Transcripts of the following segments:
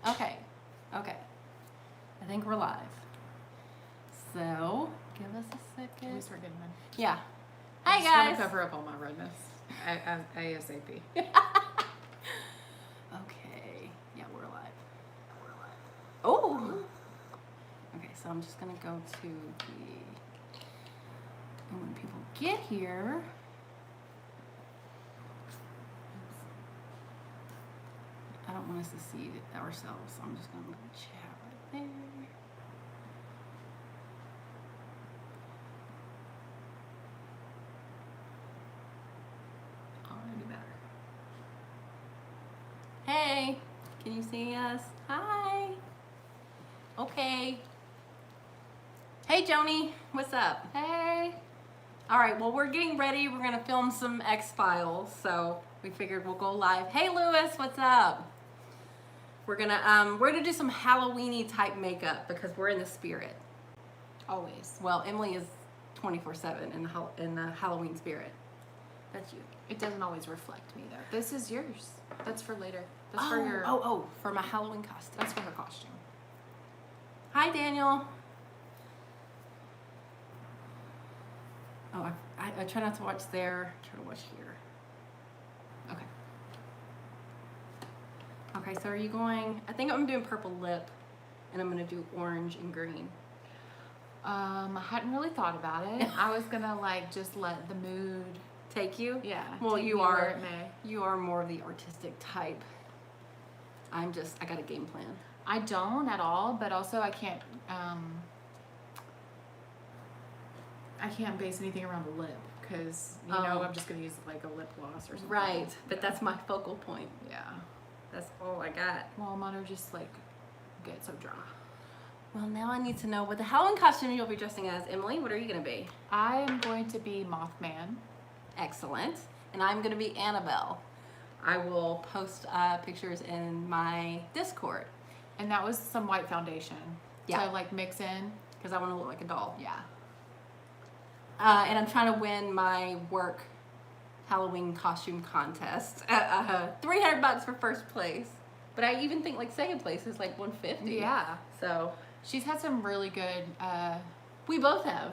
Okay. Okay. I think we're live. So, give us a second. Can we start getting them? Yeah. I Hi, just want guys. to cover up all my redness. ASAP. Okay. Yeah, we're live. Oh! Okay, so I'm just going to go to the... And when people get here... I don't want us to see it ourselves, so I'm just going to put a chat right there. Already better. Hey, can you see us? Hi. Okay. Hey, Joni, what's up? Hey. All right, well, we're getting ready. We're going to film some X-Files, so we figured we'll go live. Hey, Lewis, what's up? We're gonna do some Halloween-y type makeup because we're in the spirit. Always. Well, Emily is 24/7 in the Halloween spirit. That's you. It doesn't always reflect me though. This is yours. That's for later. That's Oh, for your. for my Halloween costume. That's for her costume. Hi, Daniel. Oh, I try not to watch there. I try to watch here. Okay. Okay, so are you going? I think I'm doing purple lip, and I'm gonna do orange and green. I hadn't really thought about it. I was gonna like just let the mood. Take you? Yeah. Well, take you me where are. it may. You are more of the artistic type. I got a game plan. I don't at all, but also I can't base anything around the lip because you know I'm just gonna use like a lip gloss or something. Right, but that's my focal point. Yeah. That's all I got. Well, mine are just like get so dry. Well, now I need to know what the Halloween costume you'll be dressing as. Emily, what are you gonna be? I am going to be Mothman. Excellent. And I'm gonna be Annabelle. I will post pictures in my Discord. And that was some white foundation. Yeah. To like mix in. Because I want to look like a doll. Yeah. And I'm trying to win my work Halloween costume contest. $300 for first place. But I even think like second place is like $150. Yeah. So She's had some really good we both have.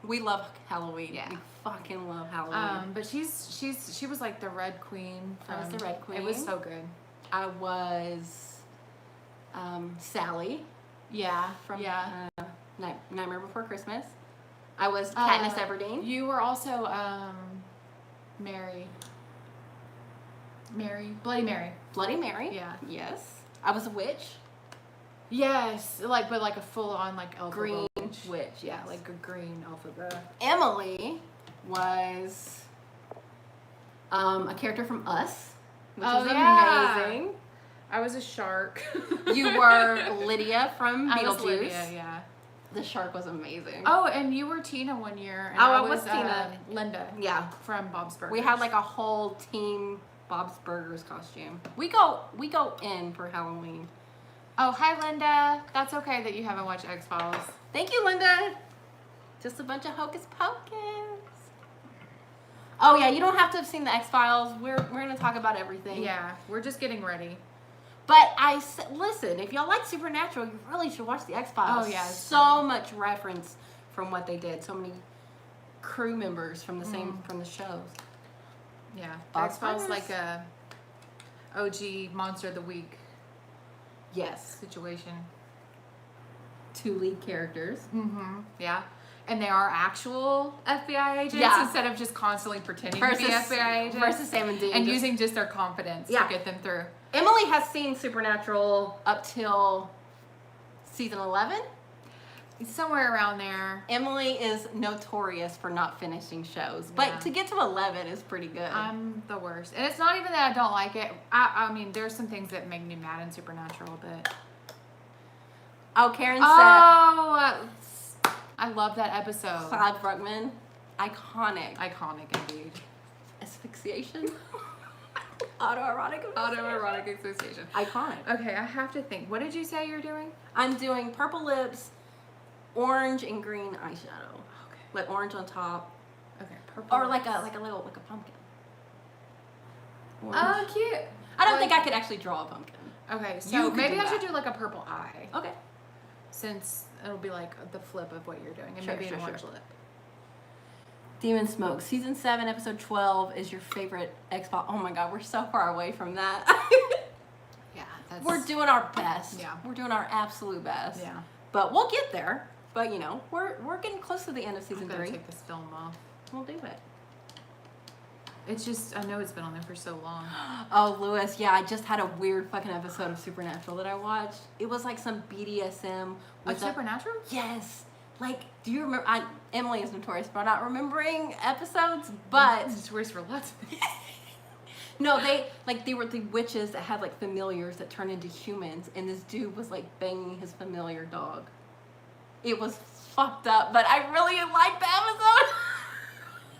We love Halloween. Yeah. We fucking love Halloween. but she was like the Red Queen. I was the Red Queen. It was so good. I was Sally Yeah. from yeah. Nightmare Before Christmas. I was Katniss Everdeen. You were also Mary. Bloody Mary. Bloody Mary. Yeah. Yes. I was a witch. Yes, like but like a full on like elf Green witch. witch. Yeah, Yes. like a green alphabet. Emily was a character from Us, which Oh, is yeah. amazing. I was a shark. You were Lydia from I was Beetlejuice. Lydia, yeah. The shark was amazing. Oh, and you were Tina one year. And I was Tina. Linda. Yeah. From Bob's Burgers. We had like a whole team Bob's Burgers costume. We go in for Halloween. Oh, hi, Linda. That's okay that you haven't watched X-Files. Thank you, Linda. Just a bunch of hocus pocus. Oh yeah, you don't have to have seen the X-Files. We're gonna talk about everything. Yeah, we're just getting ready. But listen, if y'all like Supernatural, you really should watch the X-Files. Oh, yeah, So much reference from what they did. So many crew members from the from the shows. Yeah, Bob's X-Files Burgers. like a OG Monster of the Week Yes. situation. 2 lead characters. Mm-hmm. Yeah. And they are actual FBI agents Yeah. instead of just constantly pretending to be FBI agents. Versus Sam and Dean. and Just- using just their confidence Yeah. to get them through. Emily has seen Supernatural up till season 11. Somewhere around there. Emily is notorious for not finishing shows, but Yeah. to get to 11 is pretty good. I'm the worst. And it's not even that I don't like it. I mean, there's some things that make me mad in Supernatural, but... Oh, Karen said Oh! I love that episode. Clyde Bruckman, iconic. Iconic indeed. Asphyxiation. Autoerotic. Autoerotic asphyxiation. Iconic. Okay, I have to think. What did you say you're doing? I'm doing purple lips, orange and green eyeshadow. Okay. Like orange on top, Okay, purple. or like a pumpkin. Orange. Oh, cute. I don't think I could actually draw a pumpkin. Okay, You so could maybe do I should that. do like a purple eye. Okay. Since it'll be like the flip of what you're doing. And Sure, maybe sure, an orange sure. lip. Demon Smoke, season 7, episode 12 is your favorite X-File. Oh my God, we're so far away from that. Yeah, that's... We're doing our best. Yeah. We're doing our absolute best. Yeah. But we'll get there. But you know, we're getting close to the end of I'm season gonna 3. take this film off. We'll do it. It's just, I know it's been on there for so long. Oh, Lewis, yeah, I just had a weird fucking episode of Supernatural that I watched. It was like some BDSM with Of Supernatural? Yes. Like, do you remember? Emily is notorious for not remembering episodes, but It's notorious for lots of things. no, they were the witches that had like familiars that turned into humans, and this dude was like banging his familiar dog. It was fucked up, but I really liked the episode.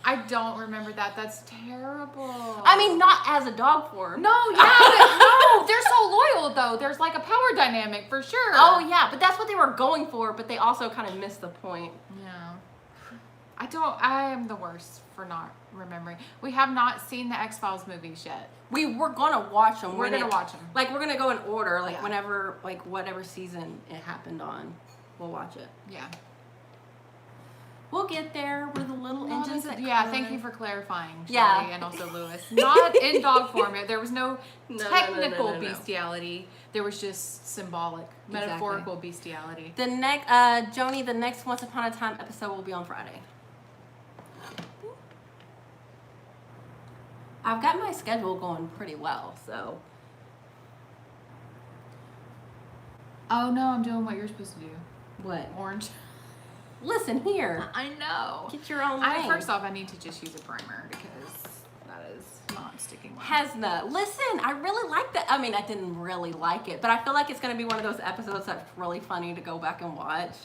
I don't remember that. That's terrible. I mean, not as a dog form. No, yeah, no. They're so loyal, though. There's like a power dynamic for sure. Oh, yeah, but that's what they were going for, but they also kind of missed the point. Yeah. I am the worst for not remembering. We have not seen the X-Files movies yet. We were gonna watch them. We're gonna watch them. Like, we're gonna go in order, like, Yeah. whenever, like, whatever season it happened on, we'll watch it. Yeah. We'll get there with the little engines that Yeah, cry. thank you for clarifying, Shelly, Yeah. and also Lewis. Not in dog form. There was no No, technical no. bestiality. There was just symbolic, Exactly. metaphorical bestiality. The next, Joni, the next Once Upon a Time episode will be on Friday. I've got my schedule going pretty well, so. Oh no, I'm doing what you're supposed to do. What? Orange. Listen here. I know. Get your own lane. First off, I need to just use a primer because that is not sticking well. Hasna. Listen, I really like that. I mean, I didn't really like it, but I feel like it's going to be one of those episodes that's really funny to go back and watch.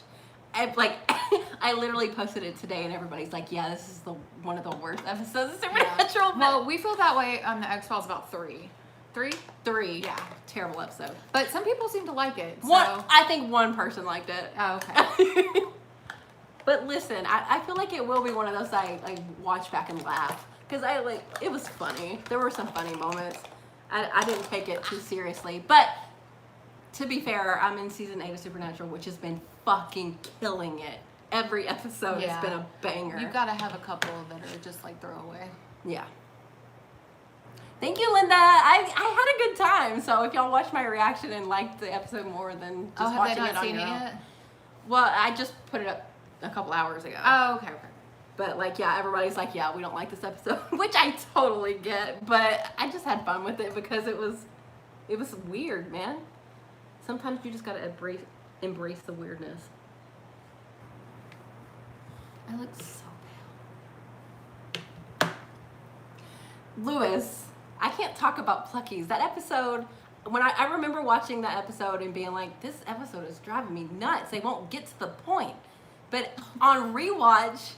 I literally posted it today, and everybody's like, "Yeah, this is one of the worst episodes of Supernatural." Yeah. Well, we feel that way on the X-Files about 3. 3? 3. Yeah. Terrible episode. But some people seem to like it. So. I think one person liked it. Oh, okay. But listen, I feel like it will be one of those I watch back and laugh. Because it was funny. There were some funny moments. I didn't take it too seriously. But to be fair, I'm in season 8 of Supernatural, which has been fucking killing it. Every episode has been a banger. You've got to have a couple that are just like throwaway. Yeah. Thank you, Linda. I had a good time. So if y'all watched my reaction and liked the episode more than just have watching they not it on seen your it own. yet? Well, I just put it up a couple hours ago. Oh, okay. But everybody's like, yeah, we don't like this episode, which I totally get. But I just had fun with it because it was weird, man. Sometimes you just gotta embrace the weirdness. I look so pale. Lewis, I can't talk about Pluckies. That episode, when I remember watching that episode and being like, this episode is driving me nuts. They won't get to the point. But on rewatch,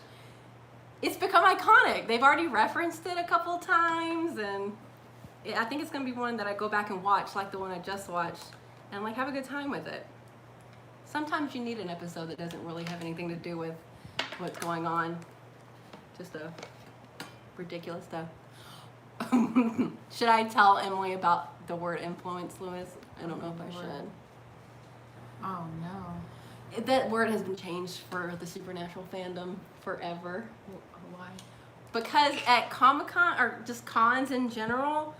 it's become iconic. They've already referenced it a couple of times, and I think it's gonna be one that I go back and watch, like the one I just watched, and have a good time with it. Sometimes you need an episode that doesn't really have anything to do with what's going on. Just a ridiculous stuff. Should I tell Emily about the word influence, Lewis? I don't know if I should. Oh no. That word has been changed for the Supernatural fandom forever. Why? Because at Comic-Con, or just cons in general,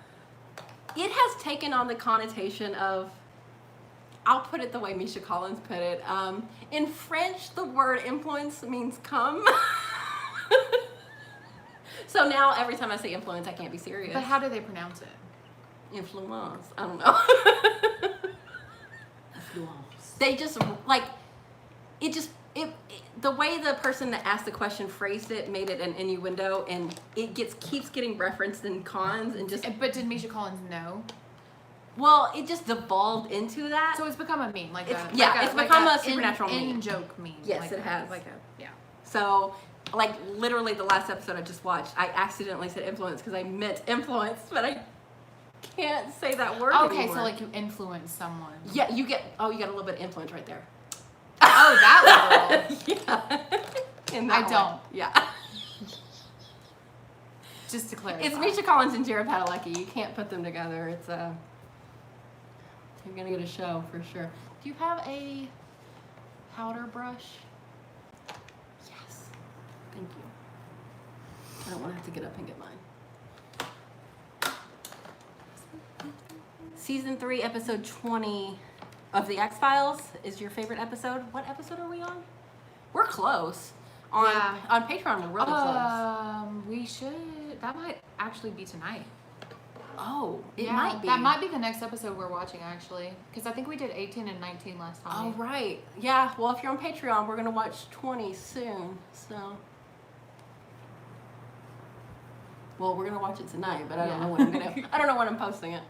it has taken on the connotation of, I'll put it the way Misha Collins put it. In French, the word influence means come. So now every time I say influence, I can't be serious. But how do they pronounce it? Influence. I don't know. Influence. They just the way the person that asked the question phrased it made it an innuendo, and it keeps getting referenced in cons and just. But did Misha Collins know? Well, it just devolved into that. So it's become a meme, it's become a Supernatural meme. In-joke meme. Yes, it has. Yeah. So, literally the last episode I just watched, I accidentally said influence because I meant influence, but I can't say that word anymore. So you influence someone. Yeah, you got a little bit of influence right there. Oh, that level. Yeah. In I that don't. one. Yeah. Just to clarify. It's Misha Collins and Jared Padalecki. You can't put them together. It's You're gonna get a show for sure. Do you have a powder brush? Yes. Thank you. I don't want to have to get up and get mine. Season 3, episode 20 of The X-Files is your favorite episode. What episode are we on? We're close. On Patreon, we're really close. We should. That might actually be tonight. Oh, it might be. That might be the next episode we're watching, actually. Because I think we did 18 and 19 last time. Oh, right. Yeah, well, if you're on Patreon, we're going to watch 20 soon. So, well, we're going to watch it tonight, but I don't know when I'm going to. I don't know when I'm posting it.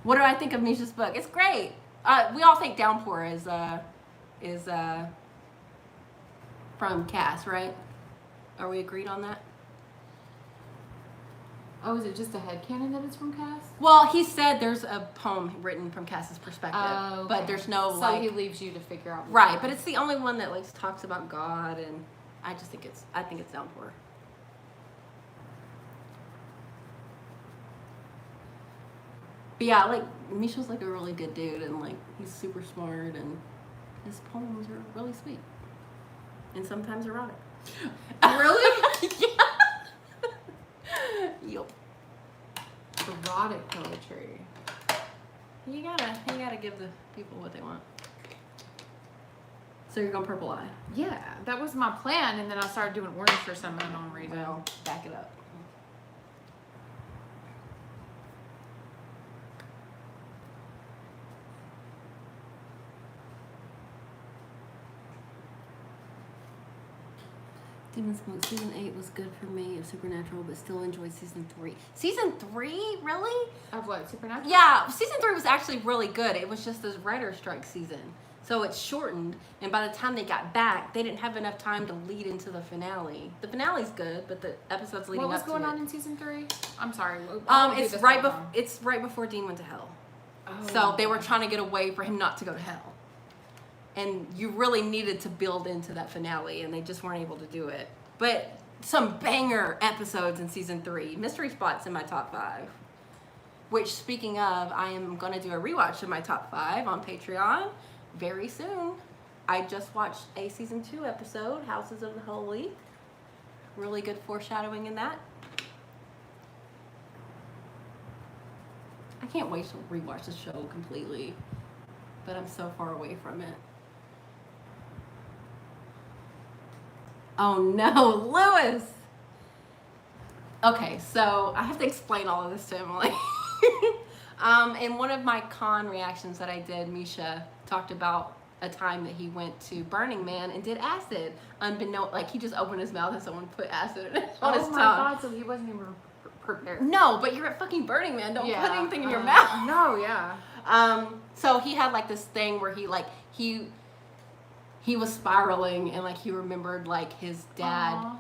What do I think of Misha's book? It's great. We all think Downpour is from Cass, right? Are we agreed on that? Oh, is it just a headcanon that it's from Cass? Well, he said there's a poem written from Cass's perspective, but there's no so he leaves you to figure out. Right, but it's the only one that like talks about God, and I think it's Downpour. But yeah, like Misha's like a really good dude, and like he's super smart, and his poems are really sweet, and sometimes erotic. Really? Yeah. Yup. Erotic poetry. You gotta give the people what they want. So you're going purple eye. Yeah, that was my plan, and then I started doing orange for some unknown reason. Well, back it up. Demon Smoke season 8 was good for me of Supernatural, but still enjoyed season 3. Season 3? Really? Of what, Supernatural? Yeah, season 3 was actually really good. It was just this writer's strike season. So it's shortened, and by the time they got back, they didn't have enough time to lead into the finale. The finale's good, but the episodes leading up to it. What was going on in season 3? I'm sorry. It's right before Dean went to hell. Oh. So they were trying to get a way for him not to go to hell. And you really needed to build into that finale, and they just weren't able to do it. But some banger episodes in season 3. Mystery Spot's in my top 5. Which, speaking of, I am going to do a rewatch of my top 5 on Patreon very soon. I just watched a season 2 episode, Houses of the Holy. Really good foreshadowing in that. I can't wait to rewatch the show completely, but I'm so far away from it. Oh no, Lewis! Okay, so I have to explain all of this to Emily. In one of my con reactions that I did, Misha talked about a time that he went to Burning Man and did acid. Unbeknown, like he just opened his mouth and someone put acid on his tongue. Oh my God, so he wasn't even prepared. No, but you're at fucking Burning Man. Don't put anything in your mouth. No, yeah. So he had like this thing where he was spiraling, and like he remembered like his dad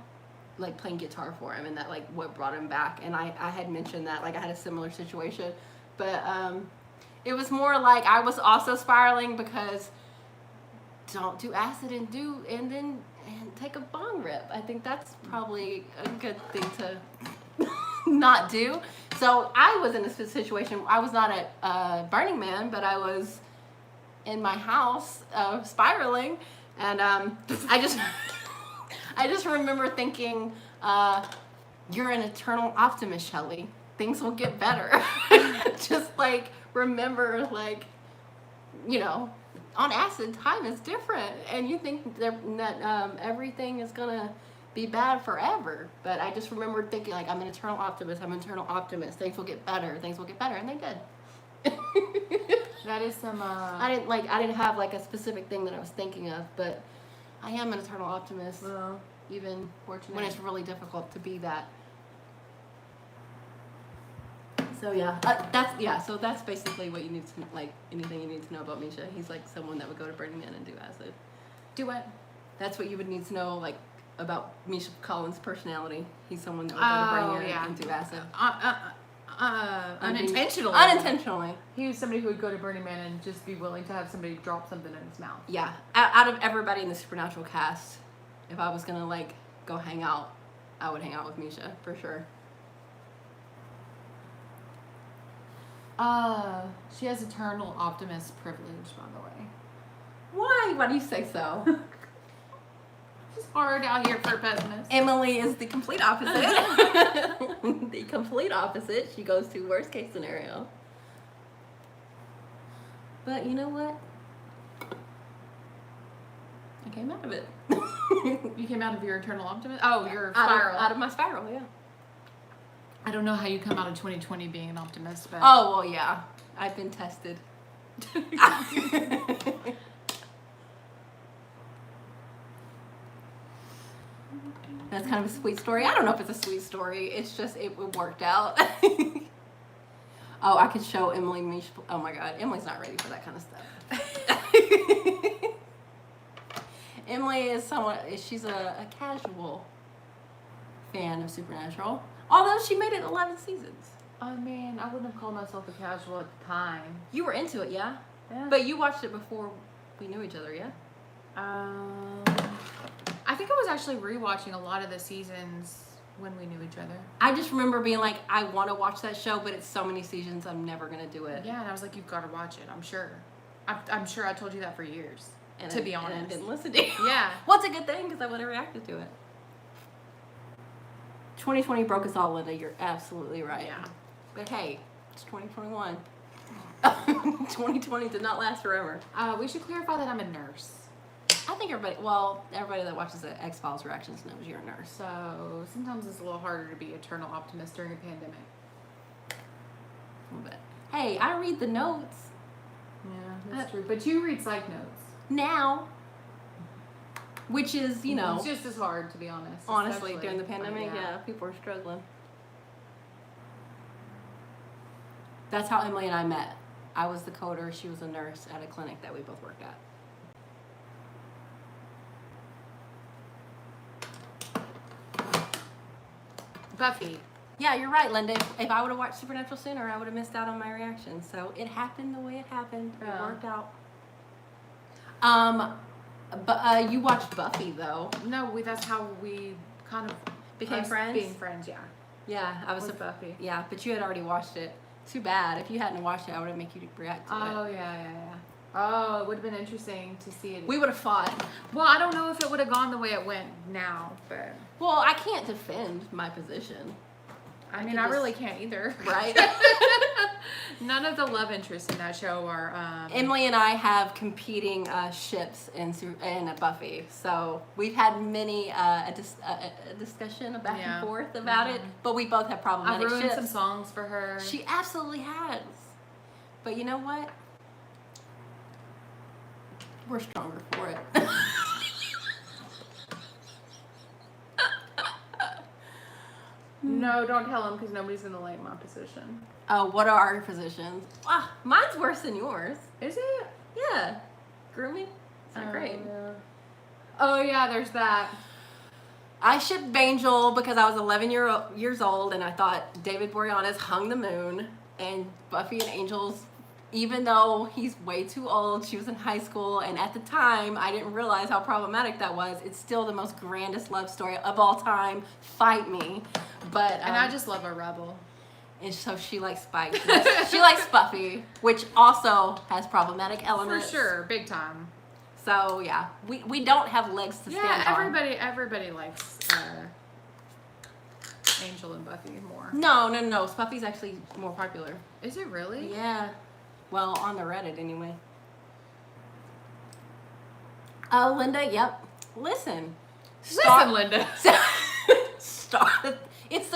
like playing guitar for him, and that like what brought him back. And I had mentioned that like I had a similar situation, but it was more like I was also spiraling because don't do acid and take a bong rip. I think that's probably a good thing to not do. So I was in a situation. I was not at Burning Man, but I was in my house spiraling, and I just remember thinking, you're an eternal optimist, Shelley. Things will get better. Just like remember, like, you know, on acid time is different, and you think that everything is gonna be bad forever. But I just remember thinking, like, I'm an eternal optimist. Things will get better, and they did. That is some. I didn't have like a specific thing that I was thinking of, but I am an eternal optimist. Well, even when it's really difficult to be that. So yeah, So that's basically what you need to like. Anything you need to know about Misha. He's like someone that would go to Burning Man and do acid. Do what? That's what you would need to know, like, about Misha Collins' personality. He's someone that would go to Burning Man and do acid. Unintentionally. Unintentionally. He was somebody who would go to Burning Man and just be willing to have somebody drop something in his mouth. Yeah. Out of everybody in the Supernatural cast, if I was gonna like go hang out, I would hang out with Misha for sure. She has eternal optimist privilege, by the way. Why? Why do you say so? It's hard out here for pessimists. Emily is the complete opposite. The complete opposite. She goes to worst case scenario. But you know what? I came out of it. You came out of your eternal optimism? Oh, your spiral. Out of my spiral, yeah. I don't know how you come out of 2020 being an optimist, but... Oh, well, yeah. I've been tested. That's kind of a sweet story. I don't know if it's a sweet story. It's just, it worked out. Oh, I could show Emily me. Oh my God. Emily's not ready for that kind of stuff. Emily is she's a casual fan of Supernatural. Although she made it 11 seasons. Oh man, I wouldn't have called myself a casual at the time. You were into it, yeah? Yeah. But you watched it before we knew each other, yeah? I think I was actually rewatching a lot of the seasons when we knew each other. I just remember being like, I want to watch that show, but it's so many seasons, I'm never going to do it. Yeah, and I was like, you've got to watch it, I'm sure. I'm sure I told you that for years, And be honest. And I didn't listen to you. Yeah. Well, it's a good thing because I would have reacted to it. 2020 broke us all, Linda. You're absolutely right. Yeah. But hey, it's 2021. 2020 did not last forever. We should clarify that I'm a nurse. I think everybody that watches the X-Files reactions knows you're a nurse. So sometimes it's a little harder to be eternal optimist during a pandemic. A little bit. Hey, I read the notes Yeah, that's true. But you read psych notes. now, which is, It's just as hard, to be honest. honestly, especially- during the pandemic, yeah. yeah, people are struggling. That's how Emily and I met. I was the coder, she was a nurse at a clinic that we both worked at. Buffy. Yeah, you're right, Linda. If I would have watched Supernatural sooner, I would have missed out on my reaction. So it happened the way it happened. It Yeah. worked out. But you watched Buffy though. No, that's how we kind of Became us friends? Being friends, yeah. Yeah, I was With Buffy. Yeah, but you had already watched it. Too bad. If you hadn't watched it, I would have made you react to it. Oh yeah. Oh, it would have been interesting to see it. We would have fought. Well, I don't know if it would have gone the way it went now, but Well, I can't defend my position, I mean, could I just- really can't either. right? None of the love interests in that show are. Emily and I have competing ships in Buffy, so we've had many a discussion, a back Yeah. and forth about it. But we both have I've problematic ruined ships. some songs for her. She absolutely has. But you know what? We're stronger for it. No, don't tell him because nobody's gonna like my position. Oh, what are our positions? Ah, mine's worse than yours. Is it? Yeah. Grooming? It's not great. Yeah. Oh yeah, there's that. I shipped Angel because I was 11 years old and I thought David Boreanaz hung the moon, and Buffy and Angel's, even though he's way too old, she was in high school, and at the time I didn't realize how problematic that was. It's still the most grandest love story of all time. Fight me. But And I just love a rebel. and so she likes Spike. She likes Buffy, which also has problematic elements. For sure, big time. So yeah, we don't have legs to stand on. Yeah, everybody likes Angel and Buffy more. No. Buffy's actually more popular. Is it really? Yeah. Well, on the Reddit anyway. Linda, yep. Listen, Linda. It's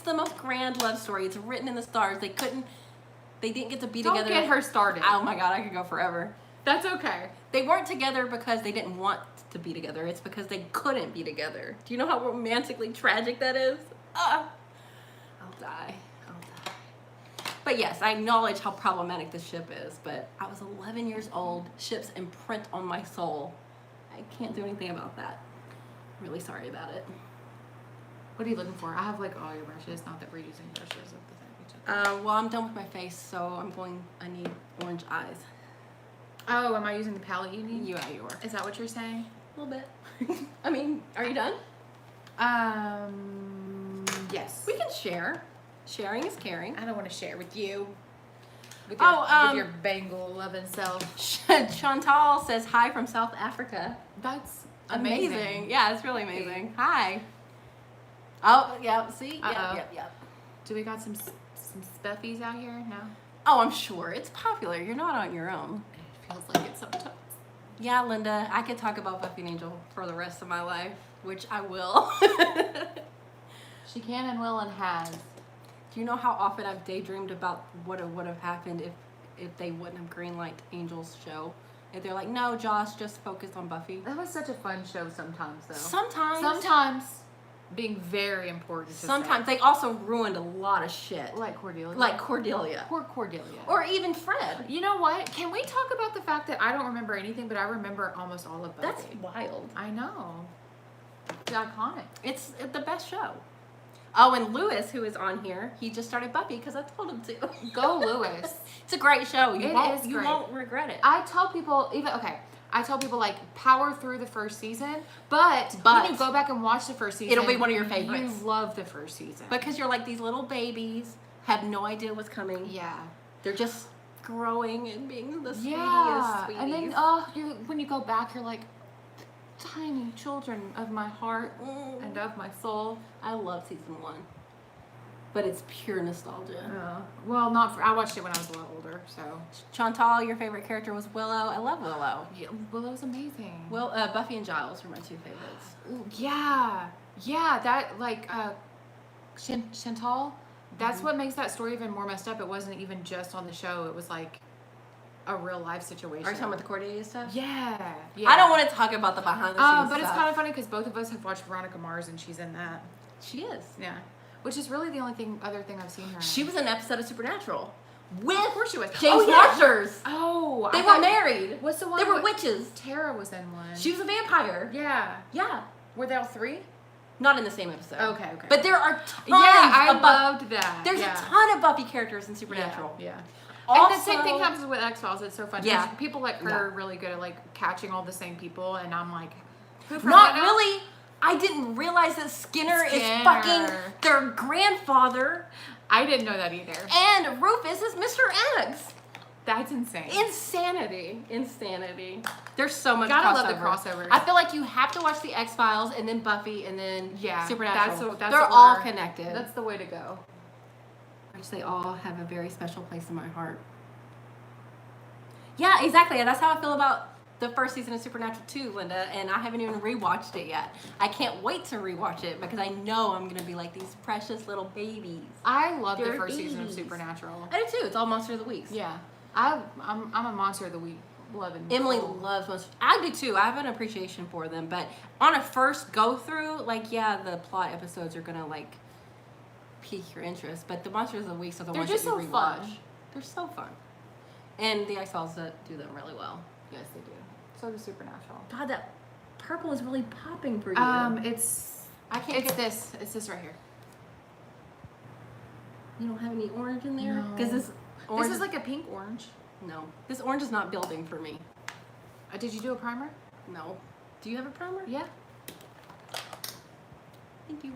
the most grand love story. It's written in the stars. They didn't get to be Don't together. get her started. Oh my God, I could go forever. That's okay. They weren't together because they didn't want to be together. It's because they couldn't be together. Do you know how romantically tragic that is? I'll die. But yes, I acknowledge how problematic this ship is, but I was 11 years old. Ships imprint on my soul. I can't do anything about that. I'm really sorry about it. What are you looking for? I have like all your brushes. Not that we're using brushes of the same. Well, I'm done with my face, so I need orange eyes. Oh, am I using the palette you need? You are. Is that what you're saying? A little bit. I mean, are you done? Yes. We can share. Sharing is caring. I don't want to share with you. With your, Oh, with your Bengal loving self. Chantal says hi from South Africa. That's Amazing. amazing. Yeah, it's really amazing. Hi. Oh, yeah, see? Uh-oh. Yep. Do we got some spuffies out here? No? Oh, I'm sure. It's popular. You're not on your own. It feels like it sometimes. Yeah, Linda, I could talk about Buffy and Angel for the rest of my life, which I will. She can and will and has. Do you know how often I've daydreamed about what would have happened if they wouldn't have greenlighted Angel's show? If they're like, no, Josh, just focus on Buffy. That was such a fun show sometimes, though. Sometimes being very important to Sometimes. say. They also ruined a lot of shit. Like Cordelia. Like Cordelia. Poor Cordelia. Or even Fred. You know what? Can we talk about the fact that I don't remember anything, but I remember almost all of Buffy? That's wild. I know. It's iconic. It's the best show. Oh, and Lewis, who is on here, he just started Buffy because I told him to. Go Lewis. It's a great show. You You won't regret it. I tell people, I tell people, like, power through the first season, but when you go back and watch the first season, it'll be one of your favorites. You love the first season. Because you're like, these little babies have no idea what's coming. Yeah. They're just growing and being the sweetest sweeties. And then, when you go back, you're like, tiny children of my heart and of my soul. I love season 1. But it's pure nostalgia. Well, I watched it when I was a lot older, so. Chantal, your favorite character was Willow. I love Willow. Yeah, Willow's amazing. Buffy and Giles were my 2 favorites. Ooh, yeah, that, like, Chantal, that's what makes that story even more messed up. It wasn't even just on the show. It was, like, a real life situation. Are you talking about the Cordelia stuff? Yeah. I don't want to talk about the behind the scenes but stuff. it's kind of funny because both of us have watched Veronica Mars and she's in that. She is. Yeah. Which is really the only other thing I've seen her in. She was in an episode of Supernatural. With of course she was. James Marsters. Oh. They were married. What's the one? They were witches. Tara was in one. She was a vampire. Yeah. Yeah. Were they all 3? Not in the same episode. Okay. But there are tons I loved that. There's a ton of Buffy characters in Supernatural. Yeah. Also, and the same thing happens with X-Files. It's so fun. Yeah. People like her are really good at like catching all the same people, and I'm like, who from not that? really. I didn't realize that Skinner is fucking their grandfather. I didn't know that either. And Rufus is Mr. X. That's insane. Insanity. There's so much Gotta crossover. love the crossovers. I feel like you have to watch the X-Files and then Buffy and then Supernatural. That's They're all connected. That's the way to go. Which they all have a very special place in my heart. Yeah, exactly. That's how I feel about the first season of Supernatural too, Linda, and I haven't even rewatched it yet. I can't wait to rewatch it because I know I'm gonna be like these precious little babies. I love the They're first season of babies. Supernatural. I do too. It's all Monster of the Weeks. Yeah, I'm a Monster of the Week loving. Emily loves Monster. I do too. I have an appreciation for them, but on a first go through, like the plot episodes are gonna like pique your interest, but the Monsters of the Weeks are the ones that you rewatch. Fun. They're so fun, and the X-Files do them really well. Yes, they do. So does Supernatural. God, that purple is really popping for you. It's this right here. You don't have any orange in there? No. Because this orange is like a pink orange. No, this orange is not building for me. Did you do a primer? No. Do you have a primer? Yeah. Thank you.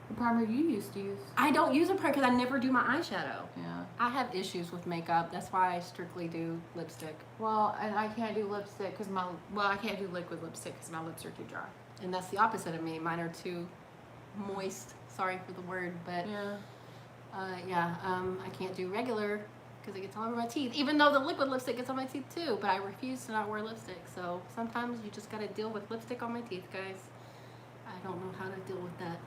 The primer you used to use. I don't use a primer because I never do my eyeshadow. Yeah. I have issues with makeup. That's why I strictly do lipstick. Well, and I can't do lipstick because I can't do liquid lipstick because my lips are too dry. And that's the opposite of me. Mine are too moist. Sorry for the word, but I can't do regular because it gets all over my teeth. Even though the liquid lipstick gets on my teeth too, but I refuse to not wear lipstick. So sometimes you just gotta deal with lipstick on my teeth, guys. I don't know how to deal with that.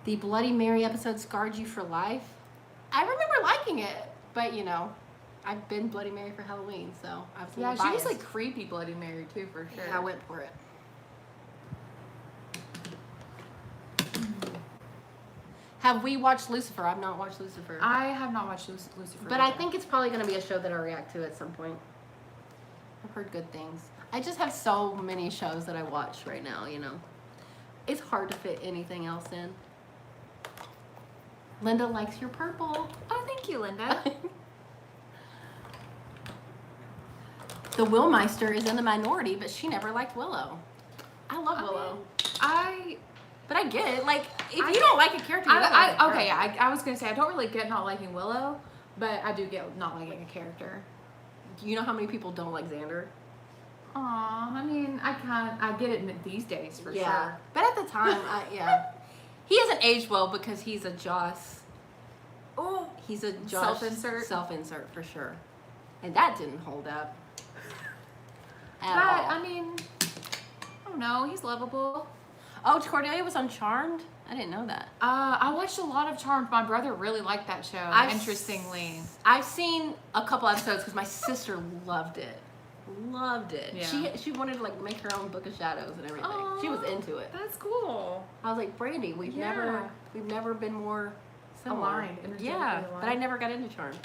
The Bloody Mary episode scarred you for life. I remember liking it, but I've been Bloody Mary for Halloween, so I was a little she was biased. like creepy Bloody Mary too, for sure. I went for it. Have we watched Lucifer? I've not watched Lucifer. I have not watched Lucifer. But I think it's probably going to be a show that I'll react to at some point. I've heard good things. I just have so many shows that I watch right now, It's hard to fit anything else in. Linda likes your purple. Oh, thank you, Linda. The Willmeister is in the minority, but she never liked Willow. I love Willow. But I get it. Like, if you don't like a character, you don't like a character. I was going to say, I don't really get not liking Willow, But I do get not liking a character. You know how many people don't like Xander? Aw, I mean, I get it these days for sure. But at the time, he hasn't aged well because he's a Joss. Oh, He's a Josh self-insert for sure, and that didn't hold up. At all. I mean, I don't know. He's lovable. Oh, Cordelia was on Charmed. I didn't know that. I watched a lot of Charmed. My brother really liked that show. Interestingly, I've seen a couple episodes because my sister loved it. Yeah. She wanted to like make her own book of shadows and everything. Aww, she was into it. That's cool. I was like, Brandy, we've never been more similar. Aligned. Yeah, but I never got into Charmed.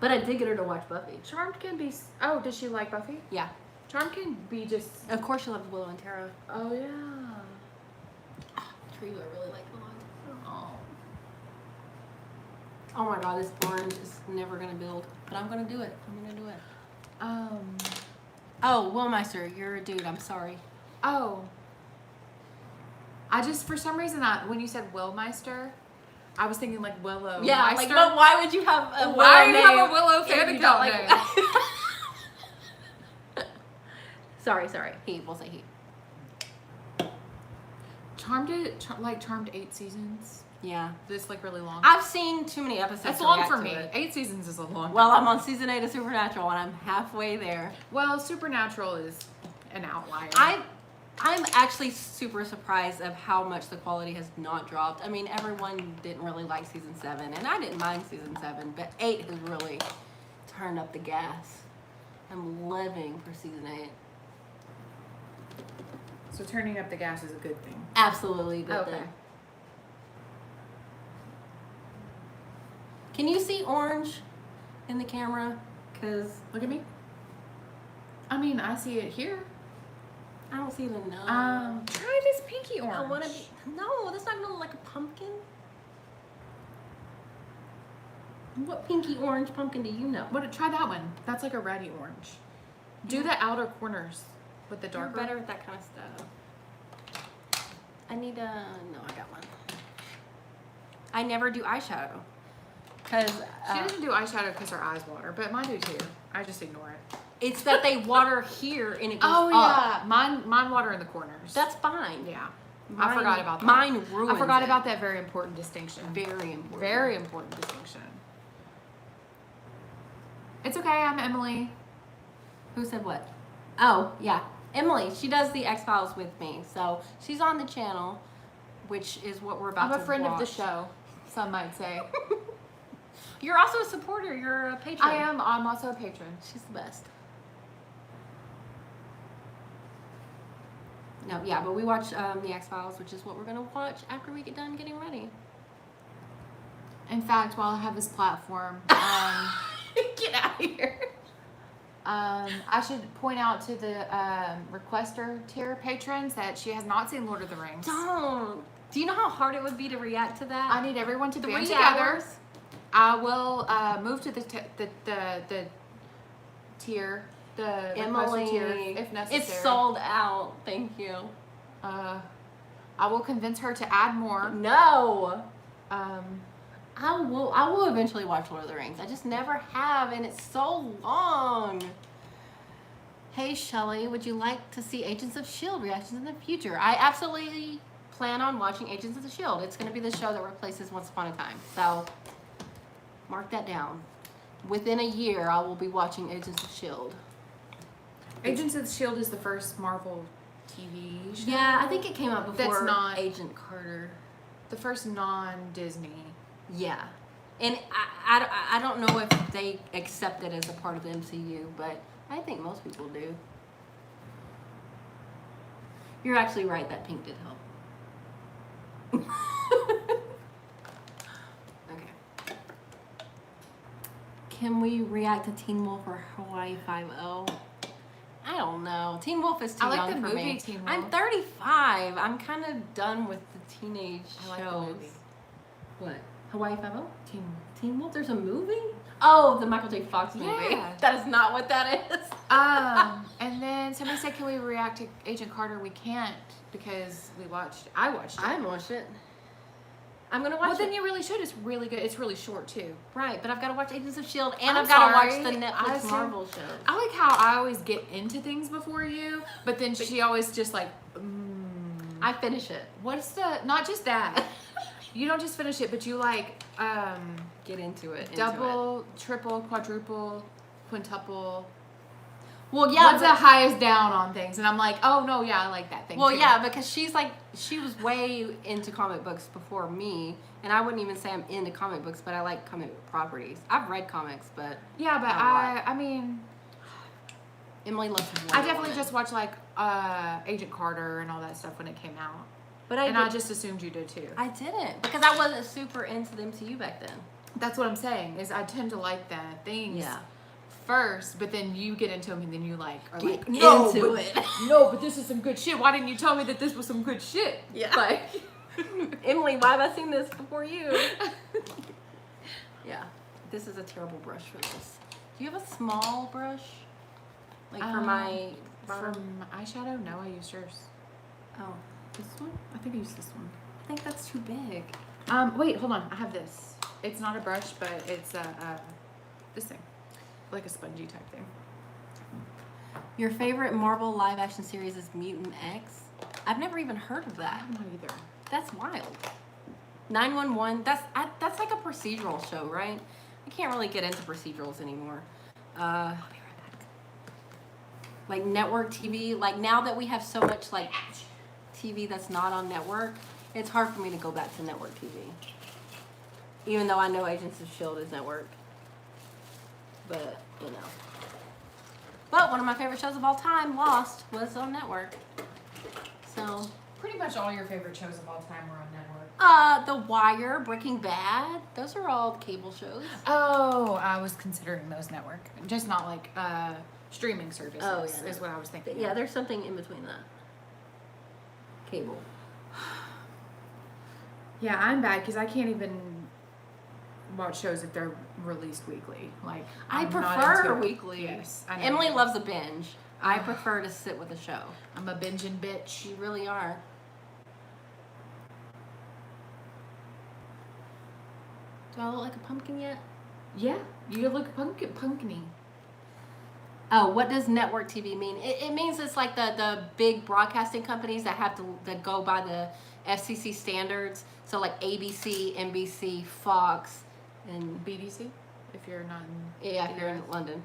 But I did get her to watch Buffy. Charmed can be. Oh, does she like Buffy? Yeah. Charmed can be just. Of course, she loves Willow and Tara. Oh yeah. Tree, I really like Willow and Tara. Oh. Oh my God, this orange is never gonna build, but I'm gonna do it. Oh, Willmeister, you're a dude. I'm sorry. Oh. I just, for some reason, when you said Willmeister, I was thinking like Willow. Yeah, Meister. like, but why would you have a Why Willow do you have name a Willow if fan you account don't name? Sorry. He. We'll say he. Charmed 8 seasons. Yeah. It's like really long. I've seen too many episodes. That's to long react for to me. it. 8 seasons is a long. Well, I'm on season 8 of Supernatural and I'm halfway there. Well, Supernatural is an outlier. I'm actually super surprised of how much the quality has not dropped. I mean, everyone didn't really like season 7, and I didn't mind season 7, but 8 has really turned up the gas. I'm living for season 8. So turning up the gas is a good thing. Absolutely good Okay. thing. Can you see orange in the camera? Because Look at me. I mean, I see it here. I don't see the nose. Try this pinky orange. I want to be. No, that's not gonna look like a pumpkin. What pinky orange pumpkin do you know? Try that one. That's like a reddy orange. Do the outer corners with the You're darker. better at that kind of stuff. I need a. No, I got one. I never do eyeshadow. Because She doesn't do eyeshadow because her eyes water, but mine do too. I just ignore it. it's that they water here and it goes Oh up. yeah, mine water in the corners. That's fine. yeah. Mine, I forgot about that. Mine ruins I forgot it. about that very important distinction. Very important. Very important distinction. It's okay. I'm Emily. Who said what? Oh, yeah. Emily, she does the X-Files with me. So she's on the channel, which is what we're about to I'm a friend of the watch. show. Some might say. You're also a supporter. You're a patron. I am. I'm also a patron. She's the best. No, yeah, but we watch the X-Files, which is what we're going to watch after we get done getting ready. In fact, while I have this platform, Get out of here. I should point out to the requester tier patrons that she has not seen Lord of the Rings. Don't. Do you know how hard it would be to react to that? I need everyone to band 3 together. hours? I will move to the tier, the Emily, requester tier, if necessary. it's sold out. Thank you. I will convince her to add more. No. Um, I will eventually watch Lord of the Rings. I just never have, and it's so long. Hey, Shelly, would you like to see Agents of S.H.I.E.L.D. reactions in the future? I absolutely plan on watching Agents of S.H.I.E.L.D. It's going to be the show that replaces Once Upon a Time. So, mark that down. Within a year, I will be watching Agents of S.H.I.E.L.D. Agents of S.H.I.E.L.D. is the first Marvel TV show. Yeah, I think it came out before That's not- Agent Carter. The first non-Disney. Yeah. And I don't know if they accept it as a part of the MCU, but I think most people do. You're actually right, that pink did help. Okay. Can we react to Teen Wolf or Hawaii Five-0? I don't know. Teen Wolf is too I like young the for movie me. Teen Wolf. I'm 35. I'm kind of done with the teenage I like shows. the movie. What? Hawaii Five-0? Teen Wolf. Teen Wolf? There's a movie? Oh, the Michael J. Fox movie. Yeah. That is not what that is. And then somebody said, can we react to Agent Carter? We can't because I watched it. I haven't watched it. I'm gonna watch Well, it. then you really should. It's really good. It's really short too. Right, but I've got to watch Agents of S.H.I.E.L.D. and I'm I've got to watch sorry. the Netflix Marvel shows. I like how I always get into things before you, but then she always just like, I finish it. what's the, not just that. You don't just finish it, but you like, Get into it. double, triple, quadruple, quintuple. Well, yeah. What's the highest down on things? And I'm like, oh no, yeah, I like that thing. Well, too. yeah, because she was way into comic books before me, and I wouldn't even say I'm into comic books, but I like comic book properties. I've read comics, but Yeah, but not a lot. I mean, Emily loves Wonder I definitely Woman. just watched like Agent Carter and all that stuff when it came out. But I just assumed you did too. I didn't, because I wasn't super into the MCU back then. That's what I'm saying, is I tend to like the things Yeah. first, but then you get into them and then you like are Get like, no, into but, it. no, but this is some good shit. Why didn't you tell me that this was some good shit? Yeah. Like, Emily, why have I seen this before you? Yeah. This is a terrible brush for this. Do you have a small brush? Like for my for my eyeshadow? No, I used yours. Oh, this one? I think I used this one. I think that's too big. Wait, hold on. I have this. It's not a brush, but it's this thing, like a spongy type thing. Your favorite Marvel live action series is Mutant X? I've never even heard of that. I'm not either. That's wild. 911, that's like a procedural show, right? I can't really get into procedurals anymore. I'll be right back. Like network TV, like now that we have so much like TV that's not on network, it's hard for me to go back to network TV. Even though I know Agents of S.H.I.E.L.D. is network. But, you know. But one of my favorite shows of all time, Lost, was on network. So, Pretty much all your favorite shows of all time were on network. The Wire, Breaking Bad, those are all cable shows. Oh, I was considering those network, just not like streaming services. Oh, yeah. Is what I was thinking. Yeah, of. there's something in between that. Cable. Yeah, I'm bad because I can't even watch shows if they're released weekly. Like I I'm not prefer into it. weekly. Yes, I know. Emily loves a binge. I prefer to sit with a show. I'm a binging bitch. You really are. Do I look like a pumpkin yet? Yeah, you look pumpkiny. Oh, what does network TV mean? It means it's like the big broadcasting companies that have to that go by the FCC standards. So like ABC, NBC, Fox, and BDC, if you're not in. yeah, if you're in London.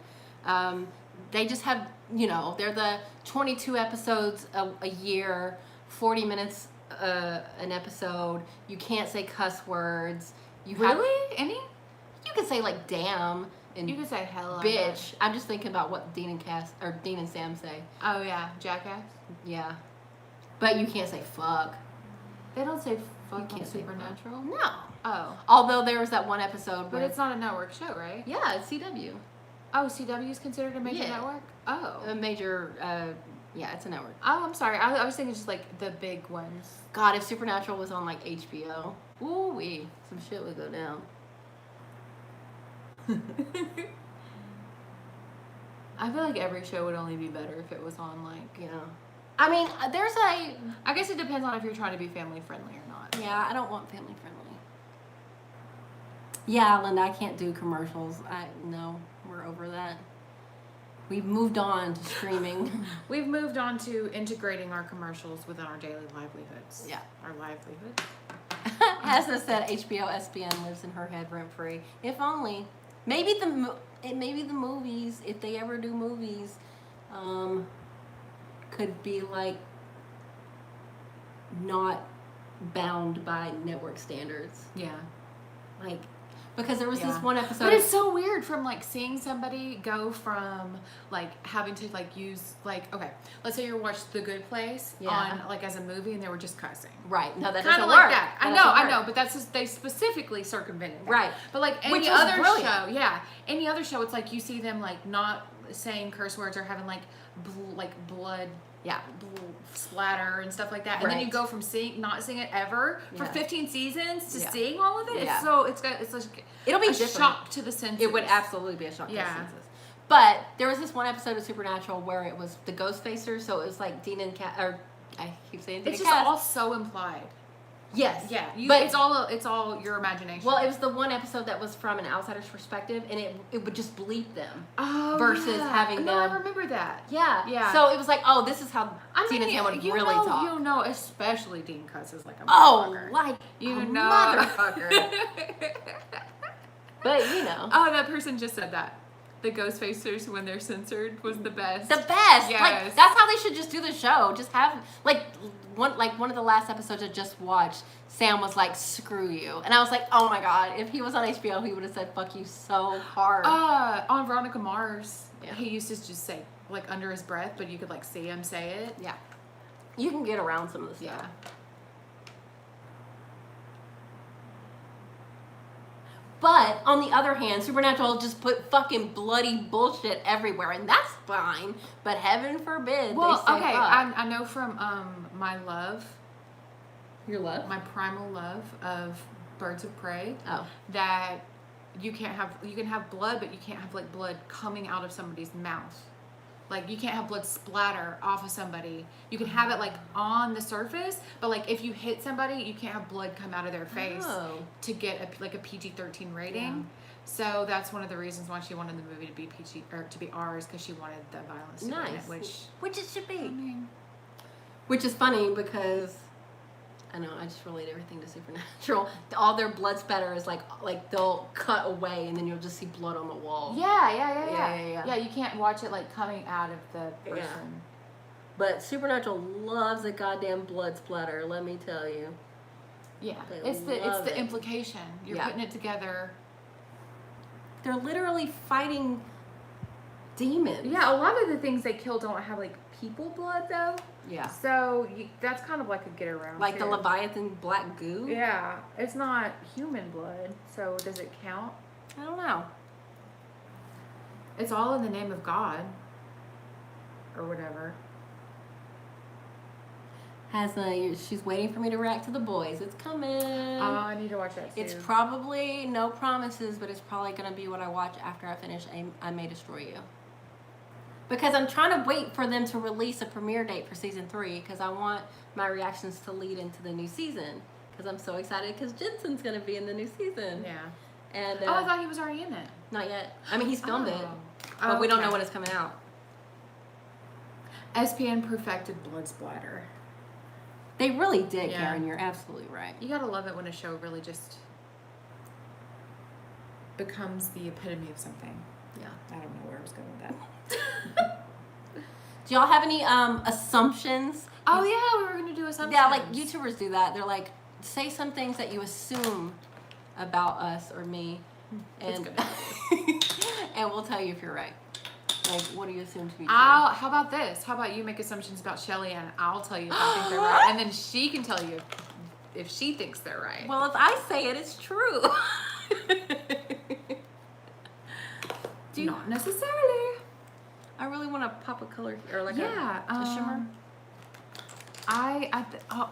They just have, you know, they're the 22 episodes a year, 40 minutes an episode. You can't say cuss words. You have, Really? Any? you can say like damn and You could say hell. bitch. I'm just thinking about what Dean and Sam say. Oh yeah, jackass. Yeah. But you can't say fuck. They don't say fuck on can't say Supernatural. No. Oh, Although there was that one episode but where it's not a network show, right? yeah, it's CW. Oh, CW is considered a major Yeah. network. Oh. A major yeah, it's a network. Oh, I'm sorry. I was thinking just like the big ones. God, if Supernatural was on like HBO, ooh wee, some shit would go down. I feel like every show would only be better if it was on like. Yeah. I mean, there's a I guess it depends on if you're trying to be family friendly or not. yeah. I don't want family friendly. Yeah, Linda, I can't do commercials. No, we're over that. We've moved on to streaming. We've moved on to integrating our commercials within our daily livelihoods. Yeah. Our livelihoods. Hannah said HBO SPN lives in her head rent free. If only. Maybe the movies, if they ever do movies, could be like not bound by network standards. Yeah. Like, because there was this Yeah. one episode. But it's so weird from like seeing somebody go from like having to like use like okay, let's say you watched The Good Place Yeah. on like as a movie and they were just cussing. Right. No, that Kind doesn't of work. like that. I doesn't know, work. but that's just they specifically circumvented that. Right. But like Which any was other brilliant. show, yeah, any other show, it's like you see them like not saying curse words or having like blood. Yeah. Splatter and stuff like that, and then you Right. go from not seeing it ever for Yeah. 15 seasons to Yeah. seeing all of it. Yeah. It's like It'll be a different. shock to the senses. It would absolutely be a shock to Yeah. the senses. But there was this one episode of Supernatural where it was the Ghost Facers, so it was like Dean and Cass, or I keep saying Dean It's and just Cass. all so implied. Yes. Yeah, but it's all your imagination. well, it was the one episode that was from an outsider's perspective, and it would just bleep them. oh, versus yeah. having no, them. I remember that. Yeah. Yeah. So it was like, oh, this is how I Tina mean, and Sam would you really know, talk. You know, especially Dean cusses like a Oh, motherfucker. like You a know, motherfucker. But you know. Oh, that person just said that. The ghost facers when they're censored was the best. The best. Yes. Like that's how they should just do the show. Just have like one of the last episodes I just watched, Sam was like, screw you. And I was like, oh my god, if he was on HBO, he would have said fuck you so hard. On Veronica Mars, Yeah. he used to just say like under his breath, but you could like see him say it. Yeah. You can get around some of the stuff. Yeah. But on the other hand, Supernatural just put fucking bloody bullshit everywhere, and that's fine. But heaven forbid Well, they say okay, fuck. I know from my love, Your love? my primal love of Birds of Prey, Oh. that you can have blood, but you can't have like blood coming out of somebody's mouth. Like you can't have blood splatter off of somebody. You can have it like on the surface, but like if you hit somebody, you can't have blood come out of their face Oh. to get a PG-13 rating. Yeah. So that's one of the reasons why she wanted the movie to be PG or to be R's, because she wanted the violence to be in it, Nice. Which it should be. I mean, Which is funny because I know I just relate everything to Supernatural. All their blood spatter is like they'll cut away and then you'll just see blood on the wall. yeah. You can't watch it like coming out of the person. Yeah. But Supernatural loves a goddamn blood splatter. Let me tell you. Yeah, They it's love the it. implication. You're Yeah. putting it together. They're literally fighting demons. Yeah, a lot of the things they kill don't have like people blood though. Yeah. So that's kind of like a get around. Like the too. Leviathan black goo. Yeah, it's not human blood, so does it count? I don't know. It's all in the name of God, or whatever. She's waiting for me to react to The Boys. It's coming. Oh, I need to watch that too. It's probably no promises, but it's probably gonna be what I watch after I finish I May Destroy You. Because I'm trying to wait for them to release a premiere date for season 3 because I want my reactions to lead into the new season. Because I'm so excited because Jensen's gonna be in the new season. Yeah. And Oh, I thought he was already in it. not yet. I mean, he's filmed it, Oh. but we don't know Okay. when it's coming out. SPN perfected blood splatter. They really did, Yeah. Karen. You're absolutely right. You gotta love it when a show really just becomes the epitome of something. Yeah. I don't know where I was going with that. Do y'all have any assumptions? Oh yeah, we were gonna do assumptions. Yeah, like YouTubers do that. They're like, say some things that you assume about us or me, and and we'll tell you if you're right. Like, what do you assume to be true? How about this? How about you make assumptions about Shelly and I'll tell you if I think they're right, and then she can tell you if she thinks they're right. Well, if I say it, it's true. Not necessarily. I really want to pop a color or like Yeah, a shimmer.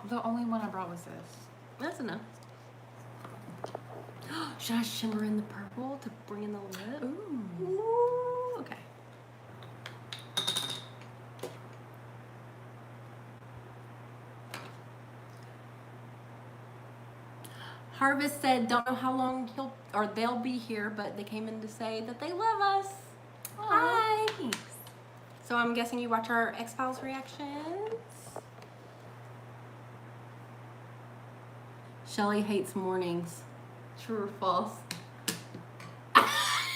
The only one I brought was this. That's enough. Should I shimmer in the purple to bring in the lip? Ooh. Ooh, okay. Harvest said, don't know how long they'll be here, but they came in to say that they love us. Hi. Thanks. So I'm guessing you watch our X-Files reactions? Shelly hates mornings. True or false?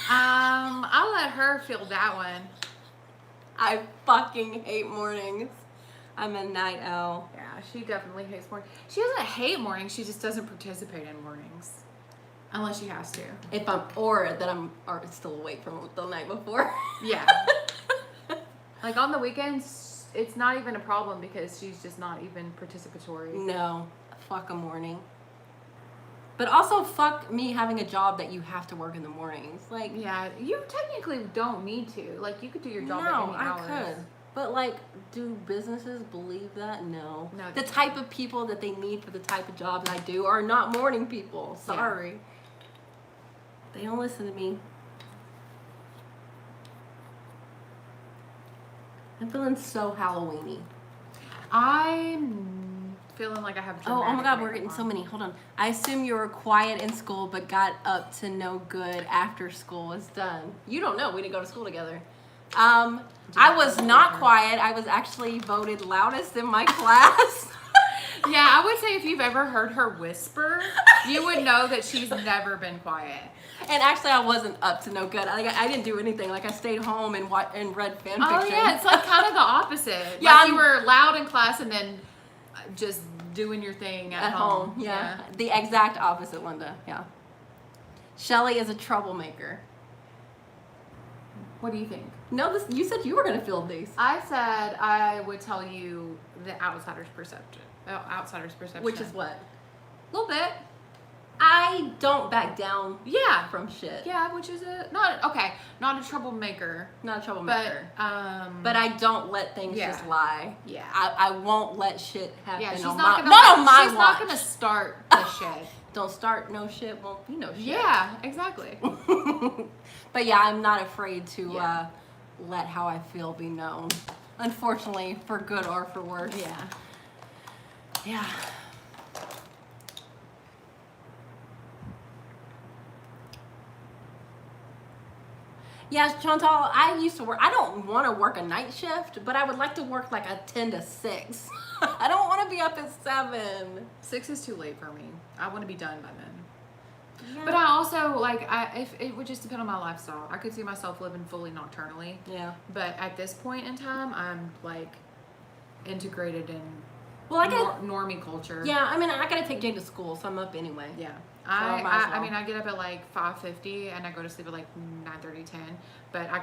I'll let her feel that one. I fucking hate mornings. I'm a night owl. Yeah, she definitely hates mornings. She doesn't hate mornings, she just doesn't participate in mornings. Unless she has to. If I'm, or that I'm still awake from the night before. Yeah. Like on the weekends, it's not even a problem because she's just not even participatory. No, fuck a morning. But also fuck me having a job that you have to work in the mornings. Like, Yeah, you technically don't need to. Like, you could do your job no, at any hours. I could. But like, do businesses believe that? No. No, The they type of people that they need for the type of jobs I do are not morning people. Sorry. They don't listen to me. I'm feeling so Halloweeny. I'm feeling like I have. Oh my God, we're dramatic getting makeup so on. many. Hold on. I assume you were quiet in school, but got up to no good after school was done. You don't know. We didn't go to school together. I was not quiet. I was actually voted loudest in my class. Yeah, I would say if you've ever heard her whisper, you would know that she's never been quiet. And actually, I wasn't up to no good. I didn't do anything. Like, I stayed home and read fan fiction. Oh yeah, it's like kind of the opposite. Yeah, Like you were loud in class and then just doing your thing at home. Yeah. The exact opposite, Linda. Yeah. Shelly is a troublemaker. What do you think? No, you said you were going to field these. I said I would tell you the outsider's perception. Which is what? A little bit. I don't back down Yeah. from shit. Yeah, which is not a troublemaker. Not a troublemaker. But But I don't let things yeah. just lie. Yeah. I won't let shit happen Yeah, she's on not my, gonna not on my she's watch. not gonna start the shit. Don't start no shit, won't be no shit. Yeah, exactly. But yeah, I'm not afraid to Yeah. let how I feel be known. Unfortunately, for good or for worse. Yeah. Yeah. Yeah, Chantal, I used to work. I don't want to work a night shift, but I would like to work like a 10 to 6. I don't want to be up at 7. 6 is too late for me. I want to be done by then. Yeah. But I also if it would just depend on my lifestyle. I could see myself living fully nocturnally. Yeah. But at this point in time, I'm like integrated in Well, I got normie culture. Yeah, I mean, I got to take Jane to school, so I'm up anyway. Yeah. I might as well. I mean, I get up at like 5:50 and I go to sleep at like 9:30, 10. But I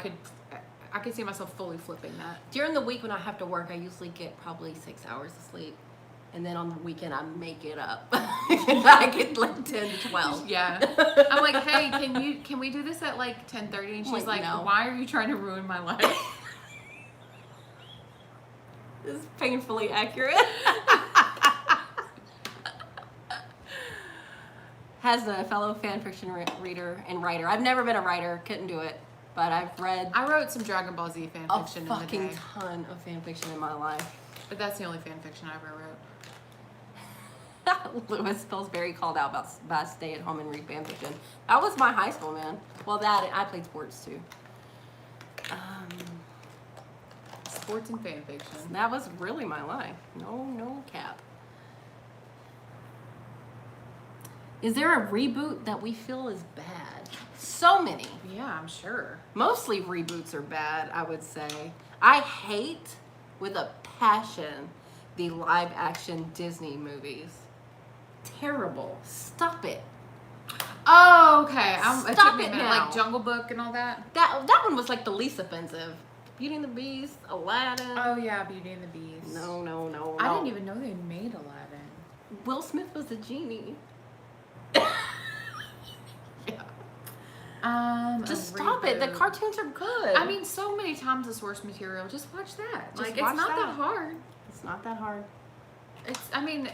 could see myself fully flipping that. During the week when I have to work, I usually get probably 6 hours of sleep. And then on the weekend, I make it up. I get like 10 to 12. Yeah. I'm like, hey, can we do this at like 10:30? And she's like, no. why are you trying to ruin my life? This is painfully accurate. Has a fellow fan fiction reader and writer. I've never been a writer, couldn't do it, but I've read I wrote some Dragon Ball Z fan a fiction in the fucking day. ton of fan fiction in my life. But that's the only fan fiction I ever wrote. Lewis feels very called out by stay at home and read fan fiction. That was my high school, man. Well, that I played sports too. Sports and fan fiction. That was really my life. No cap. Is there a reboot that we feel is bad? So many. Yeah, I'm sure. Mostly reboots are bad, I would say. I hate with a passion the live action Disney movies. Terrible. Stop it. Oh, okay. It Stop took me a it minute. now. Like Jungle Book and all that. That one was like the least offensive. Beauty and the Beast, Aladdin. Oh yeah, Beauty and the Beast. No. I didn't even know they made Aladdin. Will Smith was a genie. Just stop it. The cartoons are good. I mean, so many times the source material. Just watch that. Just Like, watch it's not that. that hard. It's not that hard. I mean,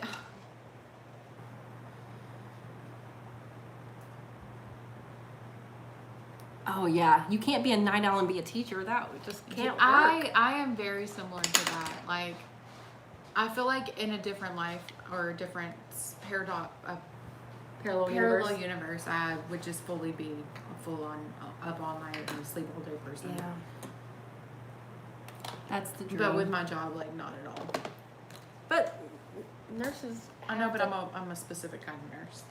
Oh yeah, you can't be a night owl and be a teacher. That just can't work. I am very similar to that. Like, I feel like in a different life or a different parallel universe, I would just fully be a full on up all night and sleep all day person. Yeah. That's the dream. But with my job, like, not at all. But nurses. I know, but I'm a specific kind of nurse.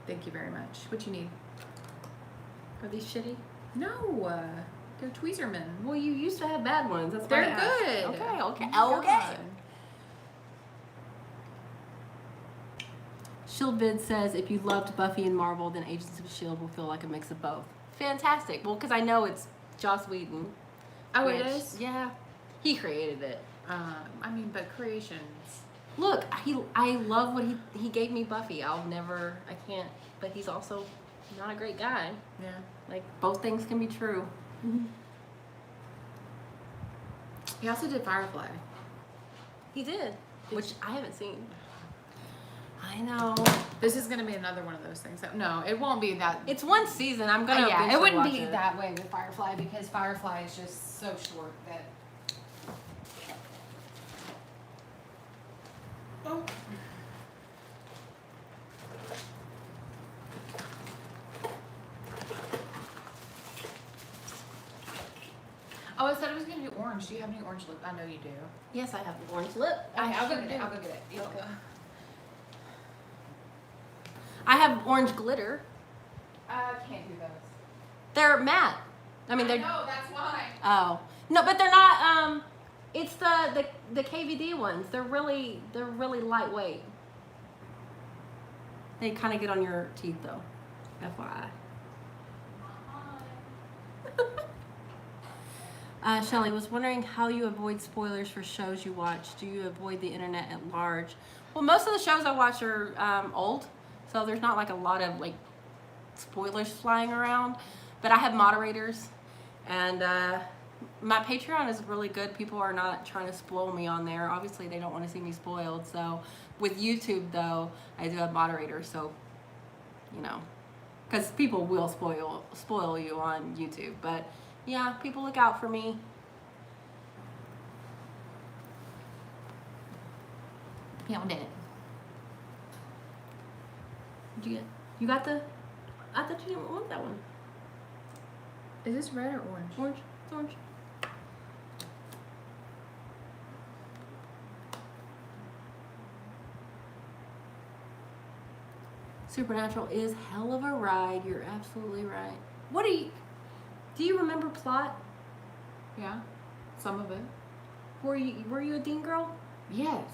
Thank you very much. What you need? Are these shitty? No, they're Tweezermen. Well, you used to have bad ones. That's why They're I asked. good. Okay. Oh my God. Shieldvid says, if you loved Buffy and Marvel, then Agents of S.H.I.E.L.D. will feel like a mix of both. Fantastic. Well, because I know it's Joss Whedon. Oh, it which- is? Yeah. He created it. I mean, but creations. Look, I love what he gave me Buffy. I can't, but he's also not a great guy. Yeah. Like, both things can be true. He also did Firefly. He did, which I haven't seen. I know. This is gonna be another one of those things. No, it won't be that. It's one season. I'm gonna. Yeah, it eventually wouldn't watch be it. that way with Firefly because Firefly is just so short that. Oh. Oh, I said I was gonna do orange. Do you have any orange lip? I know you do. Yes, I have an orange lip. I'll go get it. I'll go get it. You Okay. I have orange glitter. I can't do those. They're matte. I mean, they're. No, that's why. Oh no, but they're not. It's the KVD ones. They're really lightweight. They kind of get on your teeth though. FYI. Shelly was wondering how you avoid spoilers for shows you watch. Do you avoid the internet at large? Well, most of the shows I watch are old, so there's not like a lot of like spoilers flying around. But I have moderators, and my Patreon is really good. People are not trying to spoil me on there. Obviously, they don't want to see me spoiled. So with YouTube, though, I do have moderators. So, you know, because people will spoil you on YouTube. But yeah, people look out for me. Found it. What'd you get? You got the? I thought you didn't want that one. Is this red or orange? Orange. It's orange. Supernatural is hell of a ride. You're absolutely right. What do you remember plot? Yeah, some of it. Were you a Dean girl? Yes,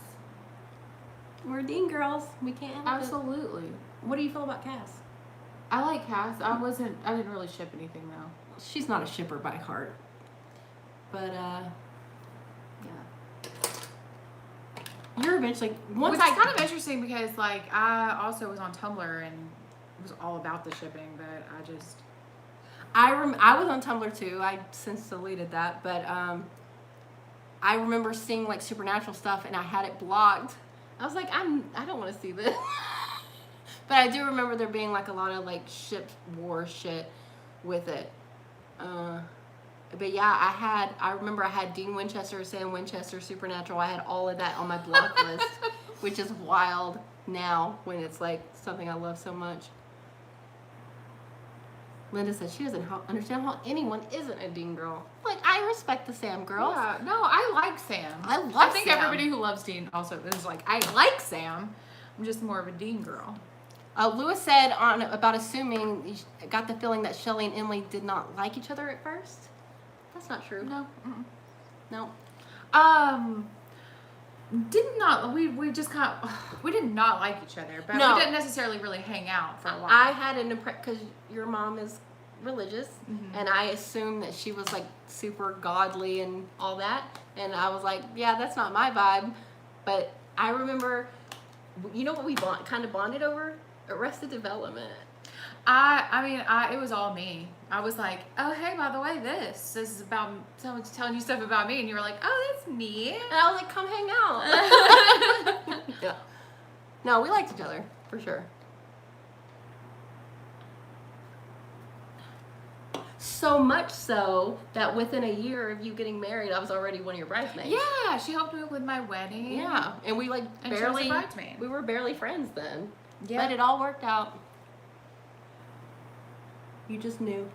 We're Dean girls. We can't have absolutely. What do you feel about Cass? I like Cass. I didn't really ship anything though. She's not a shipper by heart. But yeah. You're eventually Which is kind of interesting because like I also was on Tumblr and it was all about the shipping, but I just I was on Tumblr too. I since deleted that, but I remember seeing like Supernatural stuff and I had it blocked. I was like, I don't want to see this. But I do remember there being like a lot of like ship war shit with it. But yeah, I remember I had Dean Winchester, Sam Winchester, Supernatural. I had all of that on my block list, which is wild now when it's like something I love so much. Linda said she doesn't understand how anyone isn't a Dean girl. Like, I respect the Sam girls. Yeah, no, I like Sam. I think Sam. everybody who loves Dean also is like, I like Sam. I'm just more of a Dean girl. Lewis said about assuming you got the feeling that Shelley and Emily did not like each other at first. That's not true. No. No. We just kind of, we did not like each other, but No. we didn't necessarily really hang out for a while. I had an impression because your mom is religious, Mhm. and I assumed that she was like super godly and all that, and I was like, yeah, that's not my vibe. But I remember, you know what we kind of bonded over? Arrested Development. It was all me. I was like, oh, hey, by the way, this is about someone's telling you stuff about me, and you were like, oh, that's me. And I was like, come hang out. Yeah. No, we liked each other, for sure. So much so that within a year of you getting married, I was already one of your bridesmaids. Yeah, she helped me with my wedding. Yeah, and we like And she was a barely, bridesmaid. we were barely friends then. Yeah. But it all worked out. You just knew.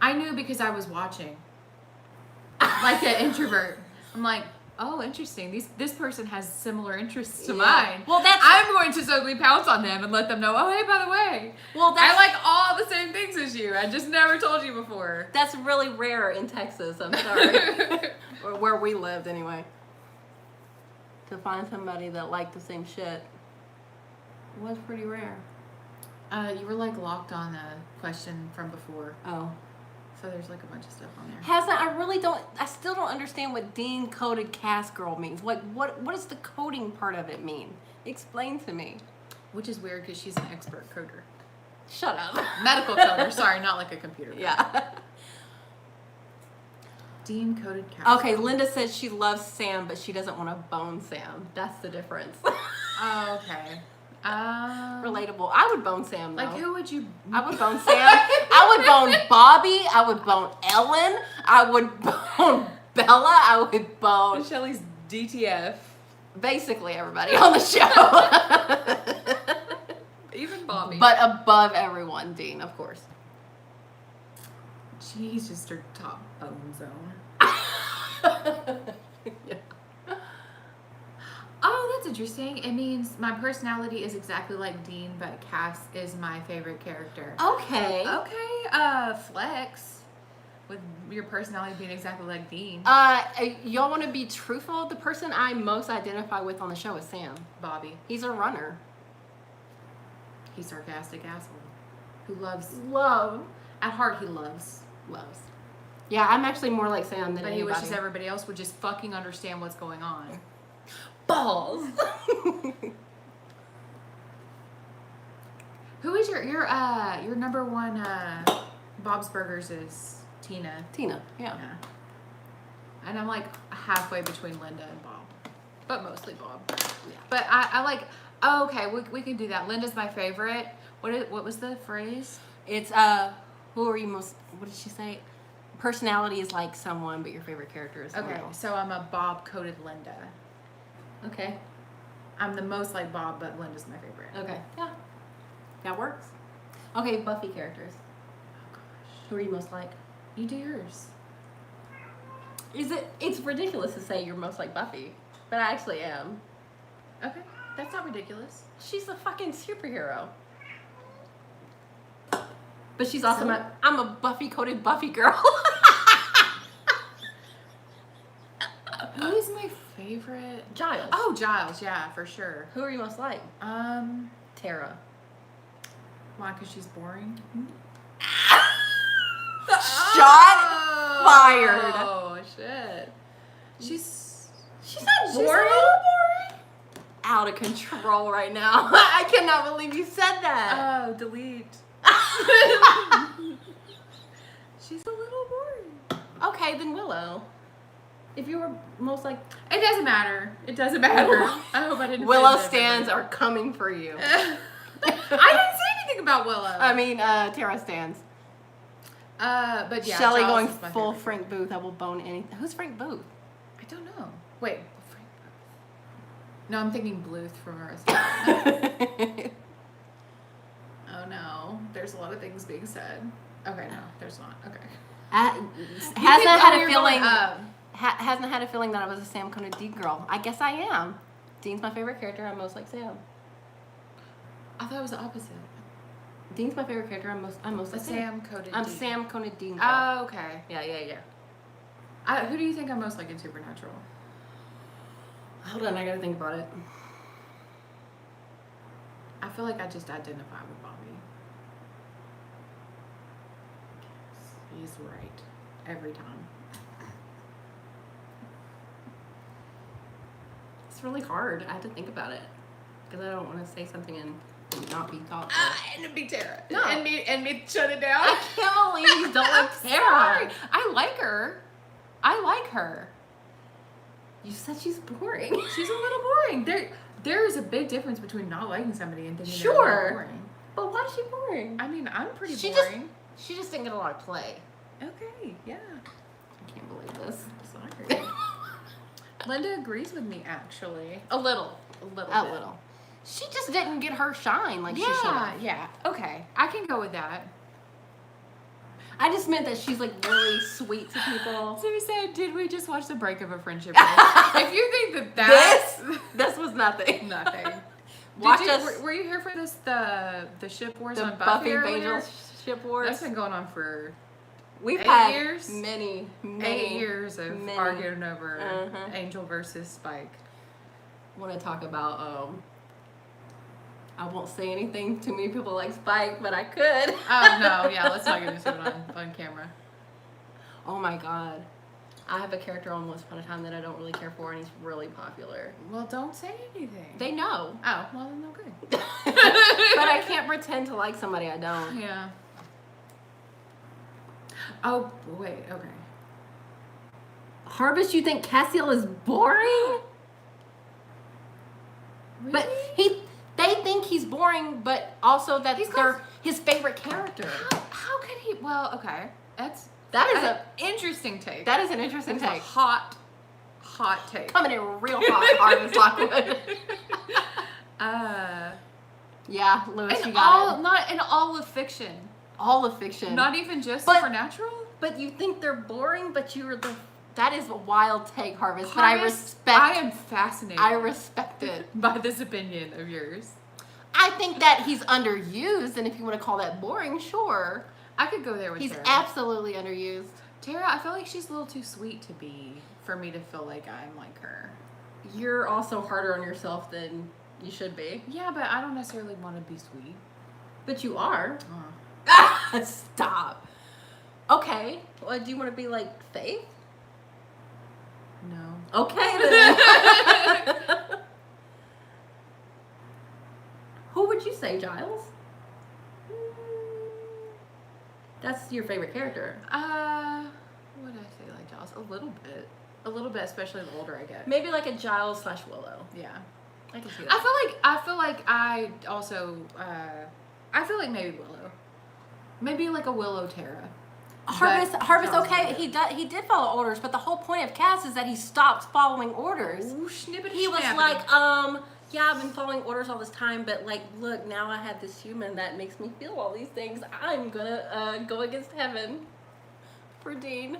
I knew because I was watching. Like an introvert. I'm like, oh, interesting. This person has similar interests to Yeah. mine. Well, I'm going to totally pounce on them and let them know, oh, hey, by the way, Well, I like all the same things as you. I just never told you before. that's really rare in Texas, I'm sorry. Or where we lived anyway. To find somebody that liked the same shit was pretty rare. You were like locked on a question from before. Oh. So there's like a bunch of stuff on there. I still don't understand what Dean coded cast girl means. Like, what does the coding part of it mean? Explain to me. Which is weird because she's an expert coder. Shut up. Medical coder, sorry, not like a computer coder. Yeah. Dean coded cast. Okay, Linda says she loves Sam, but she doesn't want to bone Sam. That's the difference. Oh, okay. Relatable. I would bone Sam, though. Like, who would you? I would bone Sam. I would bone Bobby. I would bone Ellen. I would bone Bella, I would bone Shelly's DTF. basically everybody on the show. Even Bobby. But above everyone, Dean, of course. She's just her top bone zone. Yeah. Oh, that's interesting. It means my personality is exactly like Dean, but Cass is my favorite character. Okay. Okay, flex. With your personality being exactly like Dean. Y'all want to be truthful? The person I most identify with on the show is Sam. Bobby. He's a runner. He's sarcastic asshole. Who loves. Love. At heart, he loves. Loves. Yeah, I'm actually more like Sam than But he anybody. wishes everybody else would just fucking understand what's going on. Balls. Who is your number one Bob's Burgers is Tina. Tina. Yeah. Yeah. And I'm like halfway between Linda and Bob. But mostly Bob. Yeah. But I like okay, we can do that. Linda's my favorite. What was the phrase? It's who are you most? What did she say? Personality is like someone, but your favorite character is someone Okay, else. so I'm a Bob coded Linda. Okay. I'm the most like Bob, but Linda's my favorite. Okay. Yeah. That works. Okay, Buffy characters. Oh gosh. Who are you most like? You do yours. It's ridiculous to say you're most like Buffy, but I actually am. Okay. That's not ridiculous. She's a fucking superhero. But she's also I'm a Buffy coated Buffy girl. Who is my favorite? Giles. Oh, Giles, yeah, for sure. Who are you most like? Tara. Why? Because she's boring? Shot fired. Oh, shit. She's not boring. She's a little boring. Out of control right now. I cannot believe you said that. Oh, delete. She's a little boring. Okay, then Willow. If you were most like It doesn't matter. It doesn't matter. I hope I didn't. Willow offend stands everybody. are coming for you. I didn't say anything about Willow. I mean, Tara stands. But yeah, Shelly Giles going is my full favorite. Frank Booth. I will bone anything. Who's Frank Booth? I don't know. Wait, Frank Booth. No, I'm thinking Bluth from Arrested. Oh no, there's a lot of things being said. Okay, no, there's not. Okay. Hasn't You think, had oh, a you're feeling. going up. Hasn't had a feeling that I was a Sam Conant Dean girl. I guess I am. Dean's my favorite character. I'm most like Sam. I thought it was the opposite. Dean's my favorite character. I'm most A like Sam. Sam coded. I'm Dean. Sam Conant Dean girl. Oh, okay. Yeah. Who do you think I'm most like in Supernatural? Hold on, I gotta think about it. I feel like I just identify with Bobby. He's right every time. It's really hard. I have to think about it because I don't want to say something and not be thoughtful. And it'd be Tara. No. And me shut it down. I can't believe you don't I'm like Tara. sorry. I like her. I like her. You said she's boring. She's a little boring. There is a big difference between not liking somebody and thinking they're a Sure. little boring. But why is she boring? I mean, I'm pretty She boring. She just didn't get a lot of play. Okay, yeah. I can't believe this. Sorry. Linda agrees with me, actually. A little. A bit. little. She just didn't get her shine like she should Yeah, have. yeah. Okay, I can go with that. I just meant that she's like really sweet to people. So we said, did we just watch the break of a friendship? If you think that's This was nothing. nothing. Watch Did you, us. were you here for this the ship wars The on Buffy earlier? Angel ship wars. That's been going on for We've 8 had years? many 8 years of many. arguing over Uh-huh. Angel versus Spike. Want to talk about I won't say anything to many people like Spike, but I could. Oh no, yeah, let's not get into it on camera. Oh my god. I have a character on Once Upon a Time that I don't really care for, and he's really popular. Well, don't say anything. They know. Oh, well, then okay. But I can't pretend to like somebody I don't. Yeah. Oh, wait, okay. Harvest, you think Cassiel is boring? Really? But they think he's boring, but also that He's they're his favorite character. How could he? Well, okay, that's That is interesting take. that is an interesting That's a take. hot take. Coming in real hot, Harvest Lockwood. Yeah, Lewis, And you got it. not in all of fiction. All of fiction. Not even just But- supernatural. But you think they're boring, but you were the. That is a wild take, Harvest. But I Harvest, respect. I am fascinated. I respect it. by this opinion of yours. I think that he's underused, and if you want to call that boring, sure. I could go there with He's Tara. absolutely underused. Tara, I feel like she's a little too sweet to be for me to feel like I'm like her. You're also harder on yourself than you should be. Yeah, but I don't necessarily want to be sweet. But you are. Uh. Stop. Okay. Well, do you want to be like Faith? No. Okay then. Who would you say, Giles? That's your favorite character. What did I say like Giles? A little bit, especially the older I get. Maybe like a Giles / Willow. Yeah. I can see I that. feel like I also I feel like maybe Willow. Maybe like a Willow Tara. Harvest, Giles okay, did. he did follow orders, but the whole point of Cass is that he stopped following orders. Ooh, snippety He was snappity. like, yeah, I've been following orders all this time, but like, look, now I have this human that makes me feel all these things. I'm gonna go against heaven for Dean.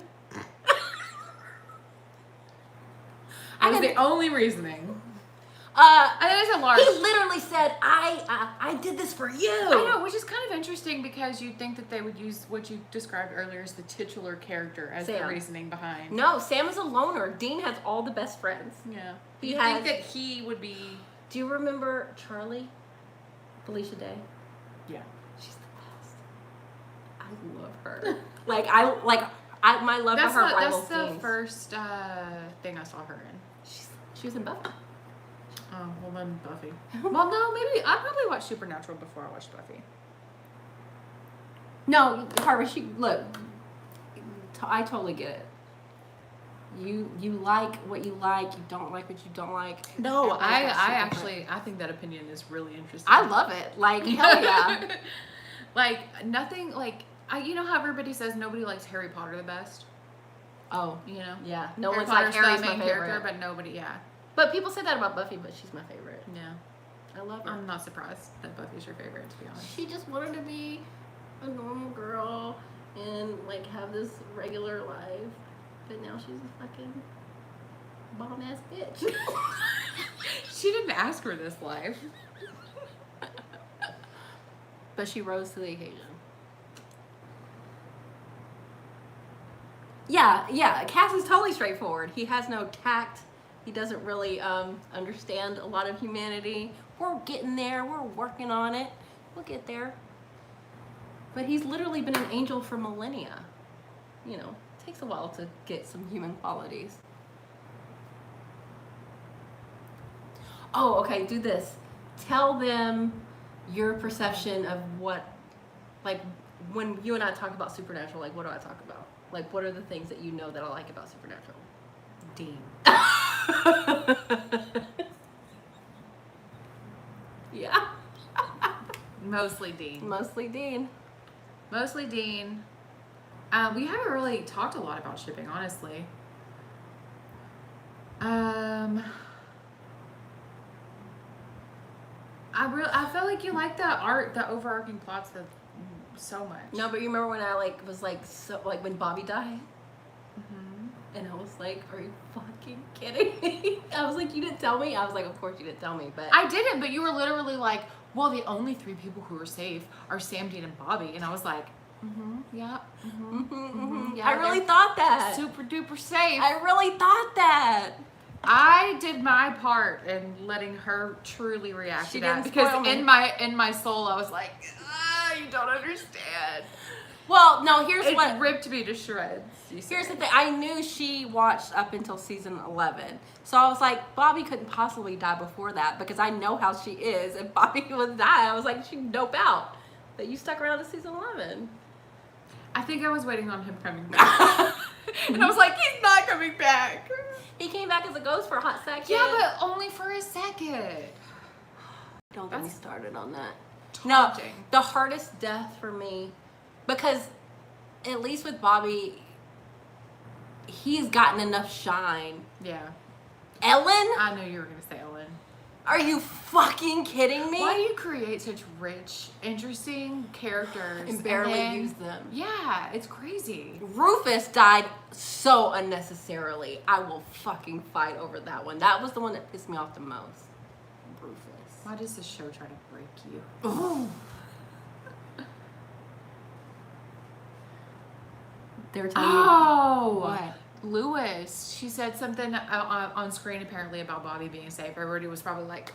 That was the only reasoning. I I think it's a large. He literally said, I did this for you. I know, which is kind of interesting because you'd think that they would use what you described earlier as the titular character as the Sam. reasoning behind. No, Sam is a loner. Dean has all the best friends. Yeah. He You has- think that he would be. Do you remember Charlie? Felicia Day? Yeah. She's the best. I love her. My love for her rivals That's the Dean's. first thing I saw her in. She was in Buffy. Oh, well then Buffy. Well, no, maybe I probably watched Supernatural before I watched Buffy. No, Harvest, look. I totally get it. You like what you like. You don't like what you don't like. No, Everyone's I got shit actually I think that opinion is really interesting. I love it. Like hell yeah. Like nothing like you know how everybody says nobody likes Harry Potter the best. Oh You know. yeah. No Harry one's like Potter's Harry's the my main favorite. character, but nobody. Yeah. But people say that about Buffy, but she's my favorite. Yeah. I love her. I'm not surprised that Buffy's your favorite, to be honest. She just wanted to be a normal girl and like have this regular life, but now she's a fucking bomb ass bitch. She didn't ask for this life. But she rose to the occasion. Yeah. Cass is totally straightforward. He has no tact. He doesn't really understand a lot of humanity. We're getting there. We're working on it. We'll get there. But he's literally been an angel for millennia. You know, it takes a while to get some human qualities. Oh, okay, do this. Tell them your perception of what, like, when you and I talk about Supernatural, like, what do I talk about? Like, what are the things that you know that I like about Supernatural? Dean. Yeah. Mostly Dean. Mostly Dean. Mostly Dean. We haven't really talked a lot about shipping, honestly. I feel like you like the overarching plots so much. No, but you remember when I when Bobby died? Mm-hmm. And I was like, are you fucking kidding me? I was like, you didn't tell me? I was like, of course you didn't tell me, but I didn't, but you were literally like, well, the only 3 people who are safe are Sam, Dean, and Bobby. And I was like, yeah. Yeah, I really they're thought that. super duper safe. I really thought that. I did my part in letting her truly react She to that didn't because spoil me. in my soul I was like, you don't understand. Well, no, here's It what. ripped me to shreds. Here's the thing. I knew she watched up until season 11. So I was like, Bobby couldn't possibly die before that because I know how she is. If Bobby would die, I was like, she'd dope out. But you stuck around to season 11. I think I was waiting on him coming back. And I was like, he's not coming back. He came back as a ghost for a hot second. Yeah, but only for a second. Don't get me That's started on that. taunting. No, the hardest death for me, because at least with Bobby, he's gotten enough shine. Yeah. Ellen? I knew you were gonna say Ellen. Are you fucking kidding me? Why do you create such rich, interesting characters And barely then- use them. Yeah, it's crazy. Rufus died so unnecessarily. I will fucking fight over that one. That was the one that pissed me off the most. Rufus. Why does this show try to break you? Ooh. They were telling me. Oh! What? Lewis. She said something on screen apparently about Bobby being safe. Everybody was probably like,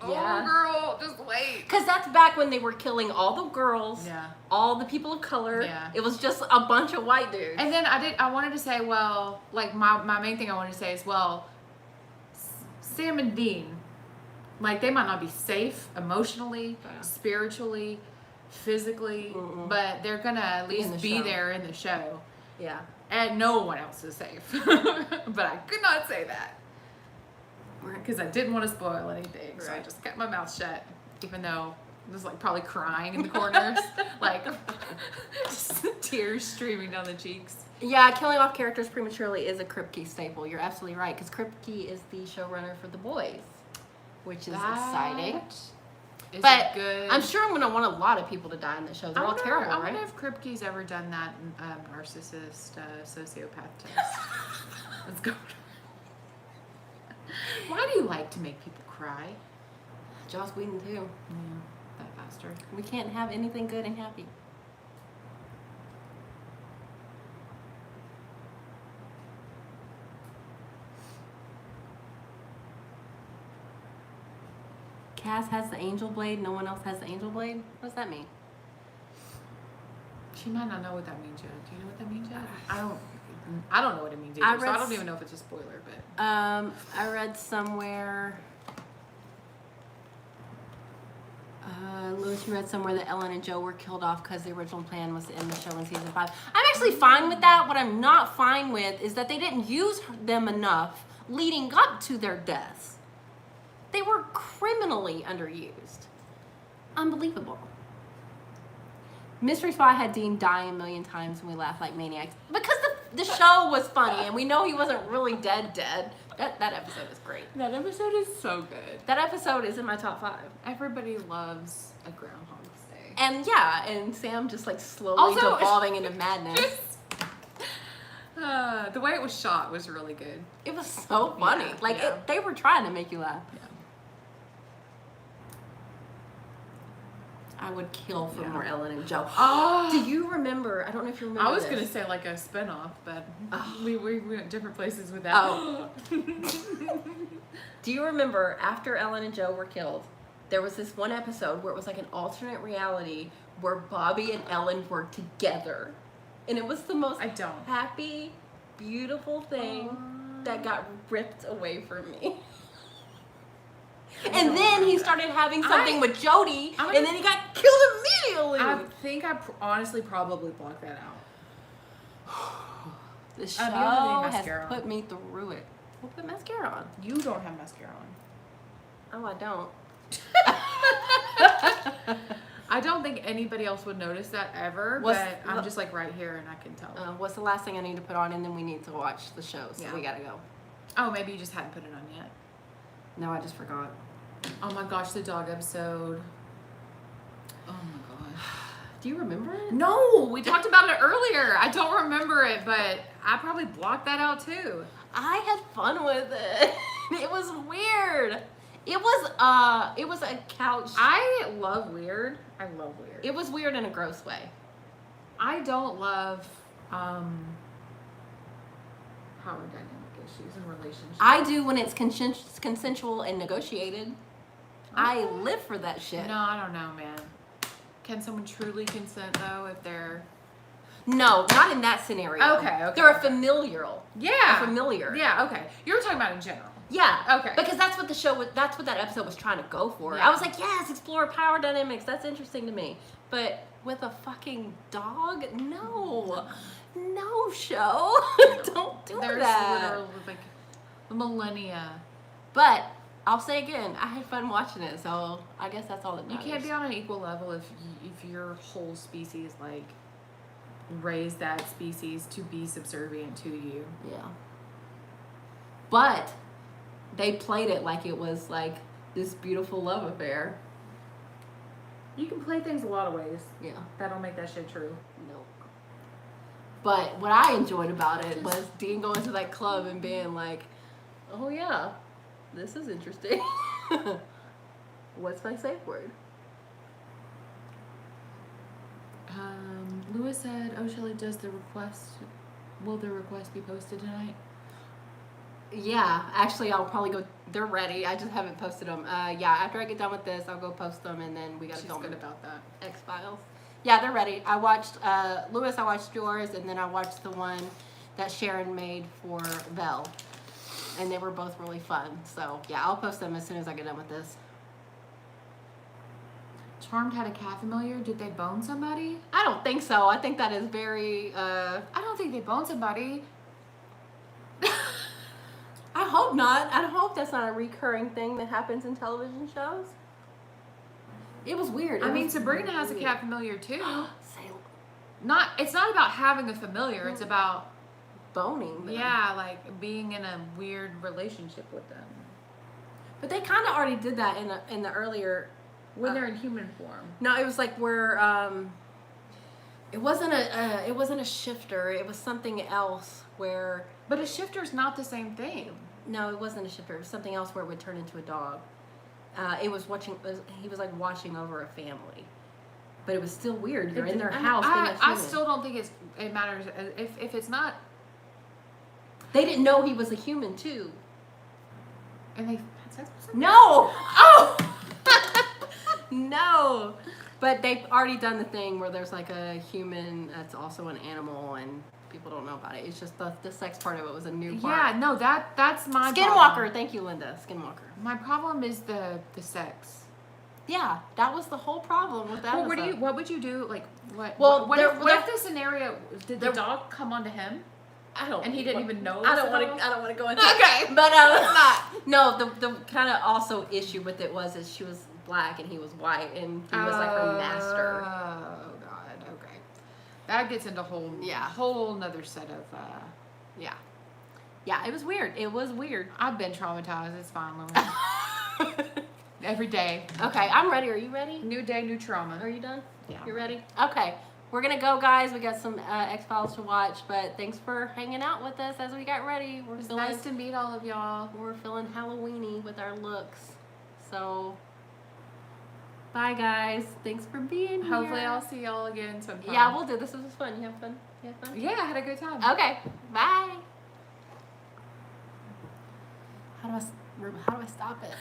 oh, Yeah. girl, just wait. Because that's back when they were killing all the girls, Yeah. all the people of color. Yeah. It was just a bunch of white dudes. And then I wanted to say, well, like my main thing I wanted to say is, well, Sam and Dean, like they might not be safe emotionally, Yeah. spiritually, physically, Mm-mm. but they're gonna at Be in least the be show. there in the show. Yeah. And no one else is safe. But I could not say that because I didn't want to spoil anything. So I Right. just kept my mouth shut, even though I was like probably crying in the corners, like just tears streaming down the cheeks. Yeah, killing off characters prematurely is a Kripke staple. You're absolutely right, because Kripke is the showrunner for The Boys, which is exciting. Is But good. I'm sure I'm going to want a lot of people to die in the show. They're all terrible, I right? wonder if Kripke's ever done that narcissist, sociopath test. Let's go. Why do you like to make people cry? Joss Whedon, too. Yeah, that bastard. We can't have anything good and happy. Cass has the angel blade, no one else has the angel blade? What does that mean? She might not know what that means yet. Do you know what that means yet? I don't know what it means either, I so read I don't even know if it's a spoiler, but I read somewhere. Lewis, you read somewhere that Ellen and Joe were killed off because the original plan was to end the show in season 5. I'm actually fine with that. What I'm not fine with is that they didn't use them enough leading up to their deaths. They were criminally underused. Unbelievable. Mystery Spy had Dean die a million times and we laughed like maniacs. Because the show was funny and we know he wasn't really dead. That episode is great. that episode is so good. That episode is in my top 5. Everybody loves a Groundhog's Day. And yeah, and Sam just like slowly Also- devolving into madness. The way it was shot was really good. It was so funny. Yeah, Like yeah. they were trying to make you laugh. Yeah. I would kill for Yeah. more Ellen and Joe. Oh, Do you remember? I don't know if you remember. I was this. gonna say like a spinoff, but Oh. we went different places with that. Oh. Do you remember after Ellen and Joe were killed, there was this one episode where it was like an alternate reality where Bobby and Ellen were together, and it was the most I don't. happy, beautiful thing that got ripped away from me. And then he started having something with Jody, I'm and then he got killed immediately. I think I honestly probably blocked that out. The show you don't have any has mascara on. put me through it. We'll put mascara on. You don't have mascara on. Oh, I don't. I don't think anybody else would notice that ever, What's but the- I'm just like right here and I can tell. What's the last thing I need to put on, and then we need to watch the show, so Yeah. we gotta go. Oh, maybe you just hadn't put it on yet. No, I just forgot. Oh my gosh, the dog episode. Oh my gosh. Do you remember it? No, we talked about it earlier. I don't remember it, but I probably blocked that out too. I had fun with it. It was weird. It was a couch. I love weird. I love weird. It was weird in a gross way. I don't love power dynamic issues in relationships. I do when it's consensual and negotiated. I live for that shit. No, I don't know, man. Can someone truly consent though if they're No, not in that scenario. Okay. They're a familial. yeah A familiar. Yeah, okay. You were talking about in general. Yeah. Okay. Because that's what the show was. That's what that episode was trying to go for. Yeah. I was like, yes, explore power dynamics. That's interesting to me. But with a fucking dog, no show. Don't do There's that. literally like millennia. But I'll say again, I had fun watching it, so I guess that's all that You matters. can't be on an equal level if your whole species like raise that species to be subservient to you. Yeah. But they played it like it was like this beautiful love affair. You can play things a lot of ways. Yeah. That'll make that shit true. Nope. But what I enjoyed about it was Dean going to that club and being like, oh yeah, this is interesting. What's my safe word? Lewis said, oh, Shelly, will the request be posted tonight? Yeah, actually, I'll probably go. They're ready. I just haven't posted them. Yeah, after I get done with this, I'll go post them, and then we gotta film good about that. X-Files. Yeah, they're ready. I watched Lewis. I watched yours, and then I watched the one that Sharon made for Vel, and they were both really fun. So yeah, I'll post them as soon as I get done with this. Charmed had a cat familiar. Did they bone somebody? I don't think so. I think that is very. I don't think they boned somebody. I hope not. I hope that's not a recurring thing that happens in television shows. It was weird. I mean, Sabrina has a cat familiar too. Say It's not about having a familiar. It's about boning them. yeah, like being in a weird relationship with them. But they kind of already did that in the earlier. When they're in human form. No, it was like where it wasn't a shifter. It was something else where. But a shifter's not the same thing. No, it wasn't a shifter. It was something else where it would turn into a dog. It was watching. He was like watching over a family, but it was still weird. You're in their house. I still don't think it matters if it's not. They didn't know he was a human too. And they had sex with somebody? No. Oh. No. But they've already done the thing where there's like a human that's also an animal and people don't know about it. It's just the sex part of it was a new part. Yeah, no, that's my Skinwalker. problem. Thank you, Linda. Skinwalker. My problem is the sex. Yeah, that was the whole problem with that. Well, what would you do? Like what? Well, what if the scenario? Did the dog come onto him? I don't. And he didn't even know. I don't want to go into. Okay, but no. The kind of also issue with it was she was black and he was white and he was like her master. Oh God. Okay. That gets into whole nother set of. Yeah, it was weird. It was weird. I've been traumatized. It's fine, Louie. Every day. Okay, I'm ready. Are you ready? New day, new trauma. Are you done? Yeah. You ready? Okay. We're going to go, guys. We got some X-Files to watch, but thanks for hanging out with us as we got ready. It's nice to meet all of y'all. We're feeling Halloween-y with our looks. So, bye, guys. Thanks for being here. Hopefully I'll see y'all again sometime. Yeah, we'll do this. This was fun. You have fun? You have fun? Yeah, I had a good time. Okay. Bye. How do I stop it?